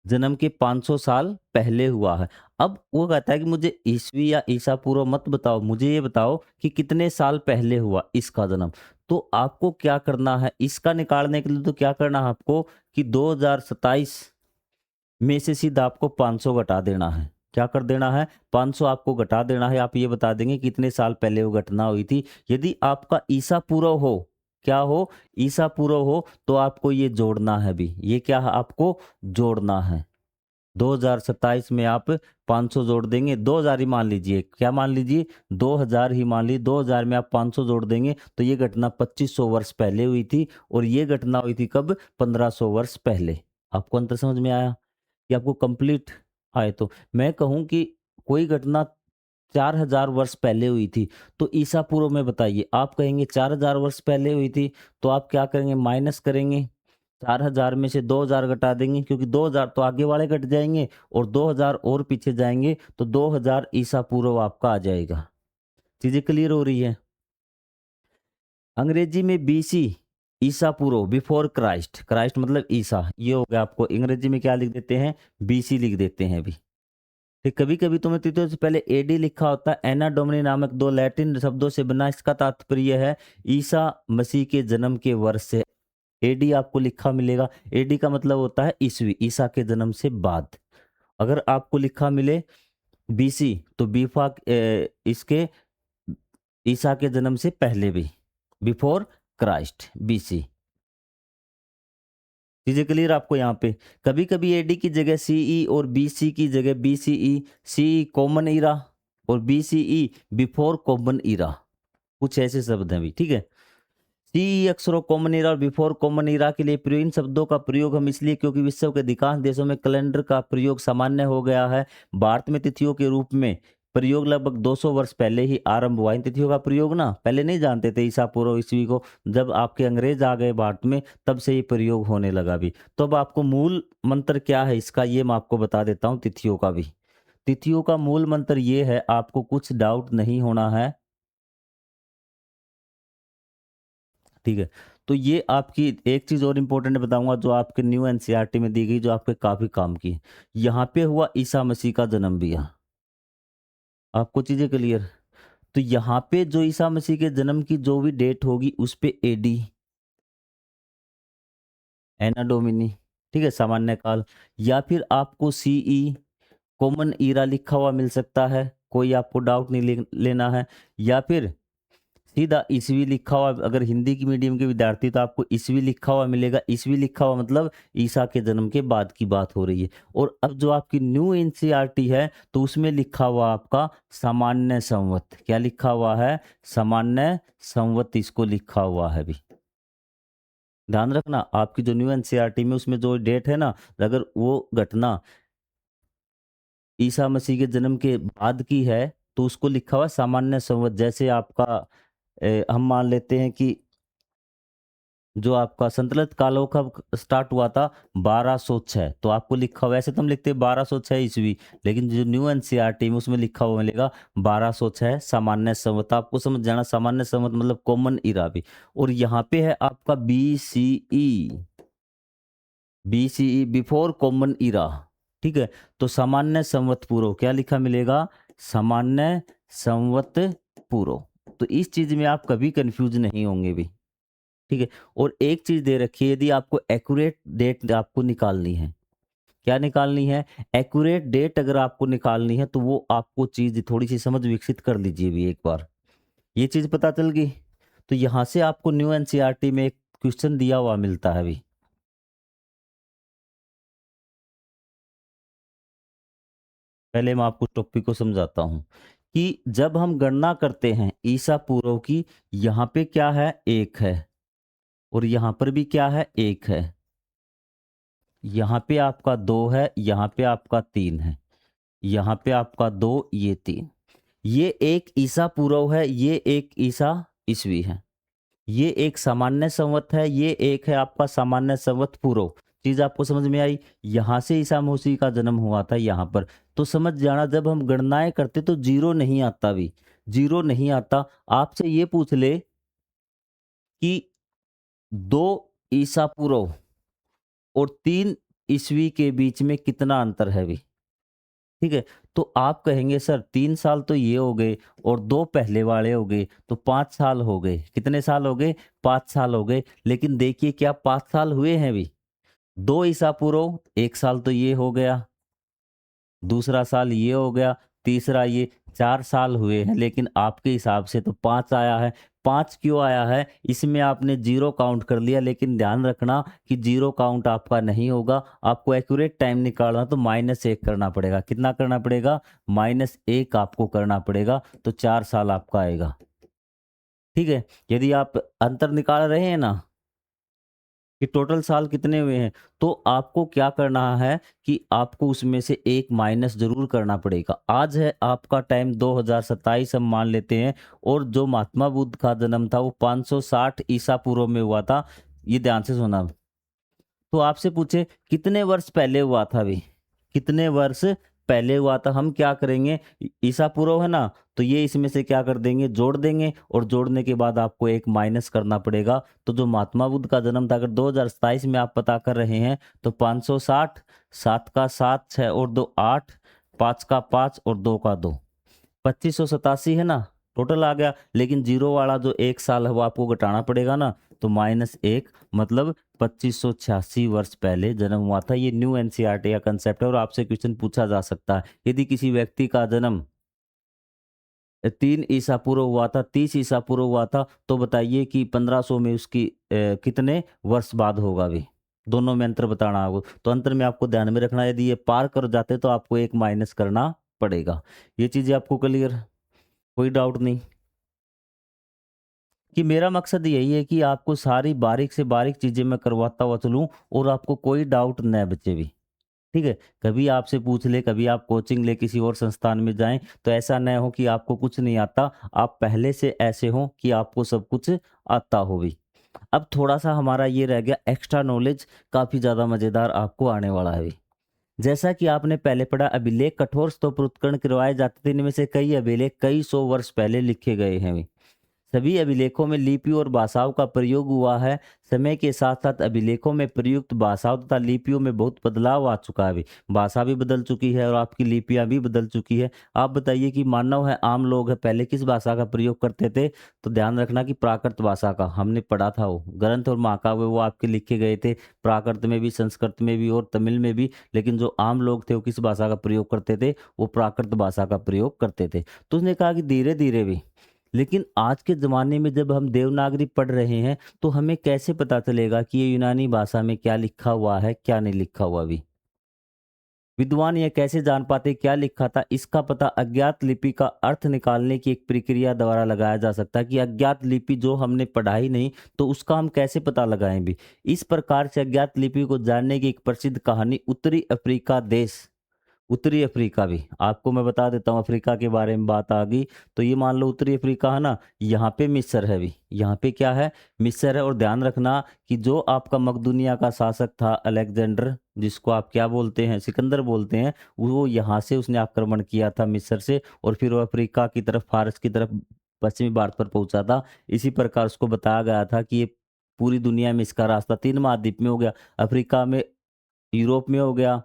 जन्म के 500 साल पहले हुआ है। अब वो कहता है कि मुझे ईस्वी या ईसा पूर्व मत बताओ, मुझे ये बताओ कि कितने साल पहले हुआ इसका जन्म। तो आपको क्या करना है इसका निकालने के लिए? तो क्या करना है आपको कि 2027 में से सीधा आपको 500 घटा देना है। क्या कर देना है? 500 आपको घटा देना है। आप ये बता देंगे कितने साल पहले वो घटना हुई थी। यदि आपका ईसा पूर्व हो, क्या हो? ईसा पूर्व हो, तो आपको ये जोड़ना है भी। ये क्या है? आपको जोड़ना है। 2027 में आप 500 जोड़ देंगे, 2000 ही मान लीजिए। क्या मान लीजिए? 2000 ही मान लीजिए। 2000 में आप 500 जोड़ देंगे तो ये घटना 2500 वर्ष पहले हुई थी, और ये घटना हुई थी कब? 1500 वर्ष पहले। आपको अंतर समझ में आया कि आपको कंप्लीट आए? तो मैं कहूँ कि कोई घटना 4000 वर्ष पहले हुई थी, तो ईसा पूर्व में बताइए। आप कहेंगे 4000 वर्ष पहले हुई थी, तो आप क्या करेंगे? माइनस करेंगे। 4000 में से 2000 घटा देंगे, क्योंकि 2000 तो आगे वाले घट जाएंगे और 2000 और पीछे जाएंगे, तो 2000 ईसा पूर्व आपका आ जाएगा। चीजें क्लियर हो रही है? अंग्रेजी में बीसी, ईसा पूर्व, बिफोर क्राइस्ट। क्राइस्ट मतलब ईसा, ये हो गया। आपको अंग्रेजी में क्या लिख देते हैं? बीसी लिख देते हैं अभी। फिर कभी कभी तुम्हें तिथियों से पहले एडी लिखा होता है। एना डोमिनी नामक दो लैटिन शब्दों से बना, इसका तात्पर्य है ईसा मसीह के जन्म के वर्ष से। एडी आपको लिखा मिलेगा। एडी का मतलब होता है ईस्वी, ईसा के जन्म से बाद। अगर आपको लिखा मिले बीसी, तो बीफा इसके ईसा के जन्म से पहले भी, बिफोर क्राइस्ट, बीसी। चीजें क्लियर आपको यहाँ पे? कभी कभी एडी की जगह सीई और बीसी की जगह बीसीई, सीई कॉमन ईरा और बीसीई बिफोर कॉमन ईरा, कुछ ऐसे शब्द हैं भी, ठीक है? सी अक्सरों कॉमन ईरा और बिफोर कॉमन ईरा के लिए प्रयोग, इन शब्दों का प्रयोग हम इसलिए क्योंकि विश्व के अधिकांश देशों में कैलेंडर का प्रयोग सामान्य हो गया है। भारत में तिथियों के रूप में प्रयोग लगभग 200 वर्ष पहले ही आरंभ हुआ। इन तिथियों का प्रयोग ना पहले नहीं जानते थे ईसा पूर्व ईस्वी को। जब आपके अंग्रेज आ गए भारत में, तब से ये प्रयोग होने लगा भी। तो अब आपको मूल मंत्र क्या है इसका, ये मैं आपको बता देता हूँ तिथियों का भी। तिथियों का मूल मंत्र ये है, आपको कुछ डाउट नहीं होना है। ठीक है। तो ये आपकी एक चीज़ और इम्पोर्टेंट बताऊँगा जो आपके न्यू एनसीईआरटी में दी गई, जो आपके काफ़ी काम की है। यहाँ पे हुआ ईसा मसीह का जन्म भी है। आपको चीज़ें क्लियर? तो यहाँ पे जो ईसा मसीह के जन्म की जो भी डेट होगी उस पे एडी, एना डोमिनी, ठीक है, सामान्य काल, या फिर आपको सीई, कॉमन ईरा लिखा हुआ मिल सकता है, कोई आपको डाउट नहीं लेना है, या फिर सीधा ईसवी लिखा हुआ, अगर हिंदी की मीडियम के विद्यार्थी तो आपको ईसवी लिखा हुआ मिलेगा। ईसवी लिखा हुआ मतलब ईसा के जन्म के बाद की बात हो रही है। और अब जो आपकी न्यू एनसीईआरटी है तो उसमें लिखा हुआ आपका सामान्य संवत, क्या लिखा हुआ है? सामान्य संवत, इसको लिखा हुआ है भी। ध्यान रखना, आपकी जो न्यू एनसीईआरटी में उसमें जो डेट है ना, अगर वो घटना ईसा मसीह के जन्म के बाद की है तो उसको लिखा हुआ सामान्य संवत। जैसे आपका हम मान लेते हैं कि जो आपका संतलत कालों का स्टार्ट हुआ था 1206, तो आपको लिखा हुआ, ऐसे तो हम लिखते हैं 1206 ईस्वी, लेकिन जो न्यू एनसीईआरटी में उसमें लिखा हुआ मिलेगा 1206 सामान्य संवत। आपको समझ जाना, सामान्य संवत मतलब कॉमन इरा भी। और यहाँ पे है आपका बीसीई, बीसीई बिफोर कॉमन इरा, ठीक है। तो सामान्य संवत पूर्व क्या लिखा मिलेगा? सामान्य संवत पूर्व। तो इस चीज में आप कभी कंफ्यूज नहीं होंगे भी, ठीक है। और एक चीज दे रखी है, यदि आपको एक्यूरेट डेट आपको निकालनी है, क्या निकालनी है? एक्यूरेट डेट अगर आपको निकालनी है तो वो आपको चीज थोड़ी सी समझ विकसित कर लीजिए भी एक बार, ये चीज पता चल गई। तो यहां से आपको न्यू एनसीईआरटी में एक क्वेश्चन दिया हुआ मिलता है भी। पहले मैं आपको टॉपिक को समझाता हूं कि जब हम गणना करते हैं ईसा पूर्व की, यहाँ पे क्या है? एक है, और यहाँ पर भी क्या है? एक है। यहाँ पे आपका दो है, यहाँ पे आपका तीन है, यहाँ पे आपका दो, ये तीन। ये एक ईसा पूर्व है, ये एक ईसा ईसवी है। ये एक सामान्य संवत है, ये एक है आपका सामान्य संवत पूर्व। चीज आपको समझ में आई? यहां से ईसा मसीह का जन्म हुआ था यहाँ पर। तो समझ जाना, जब हम गणनाएं करते तो जीरो नहीं आता भी, जीरो नहीं आता। आपसे ये पूछ ले कि दो ईसा पूर्व और तीन ईस्वी के बीच में कितना अंतर है भी, ठीक है। तो आप कहेंगे सर 3 साल तो ये हो गए और दो पहले वाले हो गए, तो 5 साल हो गए। कितने साल हो गए? 5 साल हो गए। लेकिन देखिए क्या 5 साल हुए हैं भी? दो ईसा पूर्व, 1 साल तो ये हो गया, दूसरा साल ये हो गया, तीसरा ये, 4 साल हुए हैं। लेकिन आपके हिसाब से तो 5 आया है। 5 क्यों आया है? इसमें आपने जीरो काउंट कर लिया, लेकिन ध्यान रखना कि जीरो काउंट आपका नहीं होगा। आपको एक्यूरेट टाइम निकालना तो -1 करना पड़ेगा। कितना करना पड़ेगा? -1 आपको करना पड़ेगा, तो 4 साल आपका आएगा, ठीक है। यदि आप अंतर निकाल रहे हैं ना कि टोटल साल कितने हुए हैं, तो आपको क्या करना है कि आपको उसमें से एक माइनस जरूर करना पड़ेगा। आज है आपका टाइम 2027 हम मान लेते हैं, और जो महात्मा बुद्ध का जन्म था वो 560 ईसा पूर्व में हुआ था। ये ध्यान से सुना। तो आपसे पूछे कितने वर्ष पहले हुआ था भी, कितने वर्ष पहले हुआ था, हम क्या करेंगे? ईसा पूर्व है ना, तो ये इसमें से क्या कर देंगे? जोड़ देंगे, और जोड़ने के बाद आपको एक माइनस करना पड़ेगा। तो जो महात्मा बुद्ध का जन्म था, अगर 2027 में आप पता कर रहे हैं, तो 560, 7 का 7, 6 और 2 8, 5 का 5 और 2 का 2, 2587 है ना, टोटल आ गया। लेकिन जीरो वाला जो 1 साल है वो आपको घटाना पड़ेगा ना, तो -1 मतलब 2586 वर्ष पहले जन्म हुआ था। ये न्यू एनसीईआरटी का कंसेप्ट है, और आपसे क्वेश्चन पूछा जा सकता है, यदि किसी व्यक्ति का जन्म 3 ईसा पूर्व हुआ था, 30 ईसा पूर्व हुआ था, तो बताइए कि 1500 में उसकी कितने वर्ष बाद होगा भी। दोनों में अंतर बताना होगा, तो अंतर में आपको ध्यान में रखना, यदि ये पार कर जाते तो आपको एक माइनस करना पड़ेगा। ये चीजें आपको क्लियर? कोई डाउट नहीं? कि मेरा मकसद यही है कि आपको सारी बारीक से बारीक चीज़ें मैं करवाता हुआ चलूँ, और आपको कोई डाउट न बचे भी, ठीक है। कभी आपसे पूछ ले, कभी आप कोचिंग ले किसी और संस्थान में जाएं, तो ऐसा न हो कि आपको कुछ नहीं आता, आप पहले से ऐसे हो कि आपको सब कुछ आता हो भी। अब थोड़ा सा हमारा ये रह गया एक्स्ट्रा नॉलेज, काफ़ी ज़्यादा मज़ेदार आपको आने वाला है भी। जैसा कि आपने पहले पढ़ा, अभिलेख कठोर स्तूप पर उत्खनन करवाए जाते थे, इनमें से कई अभिलेख कई सौ वर्ष पहले लिखे गए हैं। सभी अभिलेखों में लिपियों और भाषाओं का प्रयोग हुआ है। समय के साथ साथ अभिलेखों में प्रयुक्त भाषाओं तथा लिपियों में बहुत बदलाव आ चुका है। अभी भाषा भी बदल चुकी है और आपकी लिपियां भी बदल चुकी है। आप बताइए कि मानव है, आम लोग है, पहले किस भाषा का प्रयोग करते थे? तो ध्यान रखना कि प्राकृत भाषा का हमने पढ़ा था। वो ग्रंथ और महाकाव्य वो आपके लिखे गए थे, प्राकृत में भी, संस्कृत में भी और तमिल में भी। लेकिन जो आम लोग थे वो किस भाषा का प्रयोग करते थे? वो प्राकृत भाषा का प्रयोग करते थे। तो उसने कहा कि धीरे धीरे भी, लेकिन आज के ज़माने में जब हम देवनागरी पढ़ रहे हैं, तो हमें कैसे पता चलेगा कि ये यूनानी भाषा में क्या लिखा हुआ है, क्या नहीं लिखा हुआ अभी? विद्वान यह कैसे जान पाते क्या लिखा था? इसका पता अज्ञात लिपि का अर्थ निकालने की एक प्रक्रिया द्वारा लगाया जा सकता है कि अज्ञात लिपि जो हमने पढ़ा ही नहीं, तो उसका हम कैसे पता लगाएं भी? इस प्रकार से अज्ञात लिपि को जानने की एक प्रसिद्ध कहानी उत्तरी अफ्रीका देश, उत्तरी अफ्रीका भी आपको मैं बता देता हूँ। अफ्रीका के बारे में बात आ गई तो ये मान लो उत्तरी अफ्रीका है ना, यहाँ पे मिस्र है भी, यहाँ पे क्या है? मिस्र है। और ध्यान रखना कि जो आपका मकदूनिया का शासक था अलेक्जेंडर, जिसको आप क्या बोलते हैं, सिकंदर बोलते हैं, वो यहाँ से उसने आक्रमण किया था मिस्र से, और फिर वो अफ्रीका की तरफ, फारस की तरफ, पश्चिमी भारत पर पहुंचा था। इसी प्रकार उसको बताया गया था कि ये पूरी दुनिया में इसका रास्ता 3 महाद्वीप में हो गया, अफ्रीका में, यूरोप में हो गया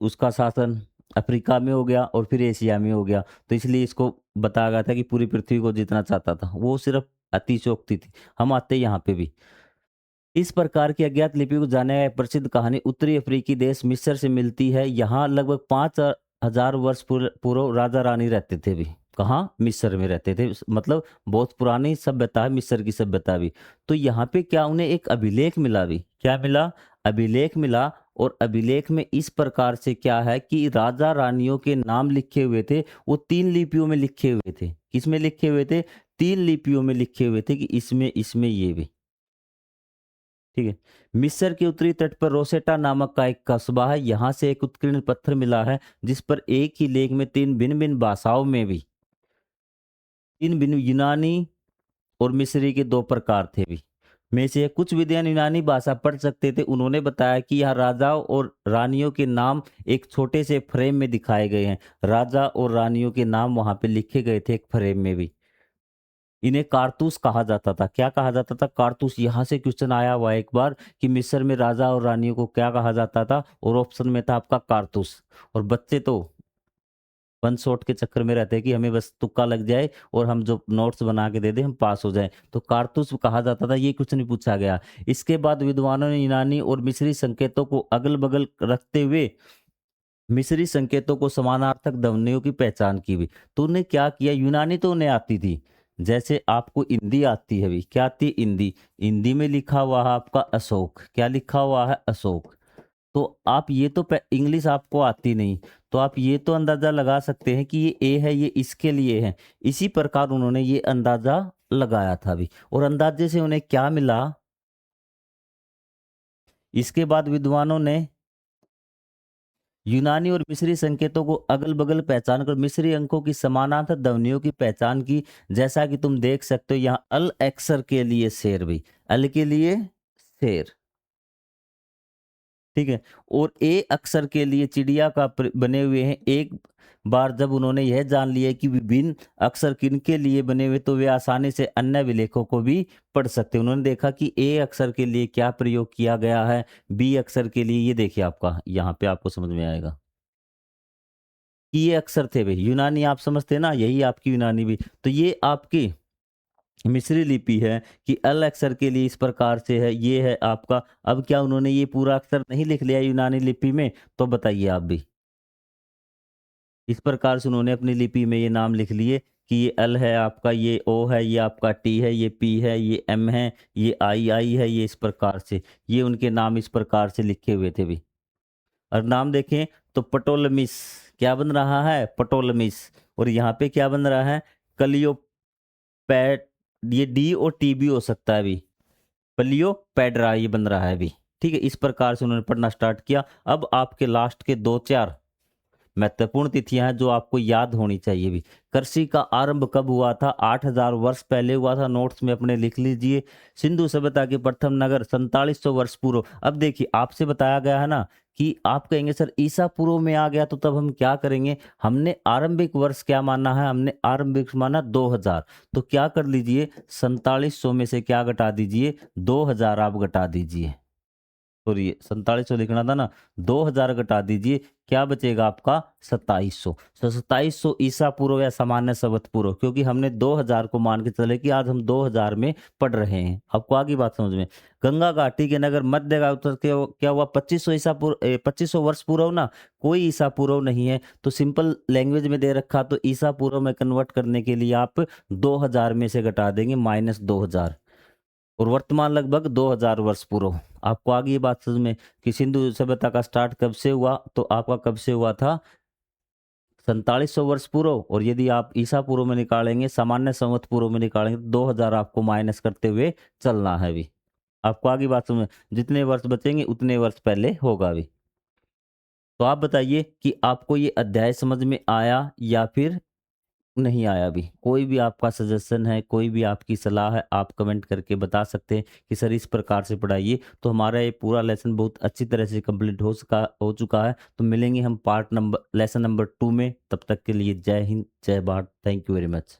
उसका शासन, अफ्रीका में हो गया और फिर एशिया में हो गया। तो इसलिए इसको बताया गया था कि पूरी पृथ्वी को जीतना चाहता था। वो सिर्फ अतिशयोक्ति थी। हम आते हैं यहाँ पे भी। इस प्रकार की अज्ञात लिपि को जानने का एक प्रसिद्ध कहानी उत्तरी अफ्रीकी देश मिस्र से मिलती है। यहाँ लगभग 5,000 वर्ष पूर्व राजा रानी रहते थे भी। कहाँ? मिस्र में रहते थे। मतलब बहुत पुरानी सभ्यता है मिस्र की सभ्यता भी। तो यहाँ पे क्या उन्हें एक अभिलेख मिला भी? क्या मिला? अभिलेख मिला। और अभिलेख में इस प्रकार से क्या है कि राजा रानियों के नाम लिखे हुए थे, वो 3 लिपियों में लिखे हुए थे। किस में लिखे हुए थे? 3 लिपियों में लिखे हुए थे कि इसमें इसमें ये भी। ठीक है। मिस्र के उत्तरी तट पर रोसेटा नामक का एक कस्बा है। यहाँ से एक उत्कीर्ण पत्थर मिला है जिस पर एक ही लेख में 3 भिन्न भिन्न भाषाओं में भी, 3 भिन्न, यूनानी और मिस्री के 2 प्रकार थे भी। में से कुछ विद्वान यूनानी भाषा पढ़ सकते थे। उन्होंने बताया कि यहाँ राजाओं और रानियों के नाम एक छोटे से फ्रेम में दिखाए गए हैं। राजा और रानियों के नाम वहां पे लिखे गए थे एक फ्रेम में भी। इन्हें कारतूस कहा जाता था। क्या कहा जाता था? कारतूस। यहाँ से क्वेश्चन आया हुआ है एक बार कि मिस्र में राजा और रानियों को क्या कहा जाता था, और ऑप्शन में था आपका कारतूस। और बच्चे तो वन शॉट के चक्कर में रहते हैं कि हमें बस तुक्का लग जाए और हम जो नोट्स बना के दे दे हम पास हो जाएं। तो कारतूस कहा जाता था। ये कुछ नहीं पूछा गया। इसके बाद विद्वानों ने यूनानी और मिस्री संकेतों को अगल बगल रखते हुए मिस्री संकेतों को समानार्थक ध्वनियों की पहचान की भी। तो उन्हें क्या किया? यूनानी तो उन्हें आती थी, जैसे आपको हिंदी आती है भी। क्या आती है? हिंदी। हिंदी में लिखा हुआ है आपका अशोक। क्या लिखा हुआ है? अशोक। तो आप ये तो इंग्लिश आपको आती नहीं, तो आप ये तो अंदाजा लगा सकते हैं कि ये ए है, ये इसके लिए है। इसी प्रकार उन्होंने ये अंदाजा लगाया था भी। और अंदाजे से उन्हें क्या मिला? इसके बाद विद्वानों ने यूनानी और मिस्री संकेतों को अगल बगल पहचान कर मिस्री अंकों की समानांतर ध्वनियों की पहचान की। जैसा कि तुम देख सकते हो यहाँ अल अक्षर के लिए शेर भी, अल के लिए शेर, ठीक है। और ए अक्षर के लिए चिड़िया का बने हुए हैं। एक बार जब उन्होंने यह जान लिया कि विभिन्न अक्षर किन के लिए बने हुए, तो वे आसानी से अन्य विलेखों को भी पढ़ सकते हैं। उन्होंने देखा कि ए अक्षर के लिए क्या प्रयोग किया गया है, बी अक्षर के लिए, ये देखिए आपका यहाँ पे आपको समझ में आएगा कि ये अक्षर थे भाई। यूनानी आप समझते हैं ना, यही आपकी यूनानी भी। तो ये आपकी मिस्री लिपि है कि अल अक्षर के लिए इस प्रकार से है, ये है आपका। अब क्या उन्होंने ये पूरा अक्षर नहीं लिख लिया यूनानी लिपि में? तो बताइए आप भी। इस प्रकार से उन्होंने अपनी लिपि में ये नाम लिख लिए कि ये अल है आपका, ये ओ है, ये आपका टी है, ये पी है, ये एम है, ये आई आई है, ये इस प्रकार से ये उनके नाम इस प्रकार से लिखे हुए थे भी। और नाम देखें तो पटोलमिस, क्या बन रहा है? पटोलमिस। और यहाँ पे क्या बन रहा है? कलियोपैड। ये डी और टी भी हो सकता है अभी। पलियोपेड्रा ये बन रहा है अभी। ठीक है। इस प्रकार से उन्होंने पढ़ना स्टार्ट किया। अब आपके लास्ट के 2-4 महत्वपूर्ण तिथियां हैं जो आपको याद होनी चाहिए भी। कृषि का आरंभ कब हुआ था? 8000 वर्ष पहले हुआ था। नोट्स में अपने लिख लीजिए। सिंधु सभ्यता के प्रथम नगर 4700 वर्ष पूर्व। अब देखिए आपसे बताया गया है ना कि आप कहेंगे सर ईसा पूर्व में आ गया तो तब हम क्या करेंगे? हमने आरंभिक वर्ष क्या माना है? हमने आरंभिक माना 2000। तो क्या कर लीजिए 4700 में से क्या घटा दीजिए? 2000 आप घटा दीजिए। सॉरी 4700 लिखना था ना, 2000 घटा दीजिए, क्या बचेगा आपका? 2700। तो 2700 ईसा पूर्व या सामान्य शब्द पूर्व, क्योंकि हमने 2000 को मान के चले कि आज हम 2000 में पढ़ रहे हैं। आपको आगे बात समझ में? गंगा घाटी के नगर मध्य का उत्तर क्या हुआ? 2500 ईसा पूर्व, 2500 वर्ष पूर्व ना, कोई ईसा पूर्व नहीं है। तो सिंपल लैंग्वेज में दे रखा, तो ईसा पूर्व में कन्वर्ट करने के लिए आप 2000 में से घटा देंगे माइनस 2000, और वर्तमान लगभग 2000 वर्ष पूर्व। आपको आगे ये बात समझ में कि सिंधु सभ्यता का स्टार्ट कब से हुआ? तो आपका कब से हुआ था? 4700 वर्ष पूर्व। और यदि आप ईसा पूर्व में निकालेंगे, सामान्य संवत पूर्व में निकालेंगे, तो 2000 आपको माइनस करते हुए चलना है भी। आपको आगे बात समझ में? जितने वर्ष बचेंगे उतने वर्ष पहले होगा भी। तो आप बताइए कि आपको ये अध्याय समझ में आया या फिर नहीं आया भी? कोई भी आपका सजेशन है, कोई भी आपकी सलाह है, आप कमेंट करके बता सकते हैं कि सर इस प्रकार से पढ़ाइए। तो हमारा ये पूरा लेसन बहुत अच्छी तरह से कंप्लीट हो चुका है। तो मिलेंगे हम लेसन नंबर 2 में। तब तक के लिए जय हिंद, जय Bharat. Thank you very much.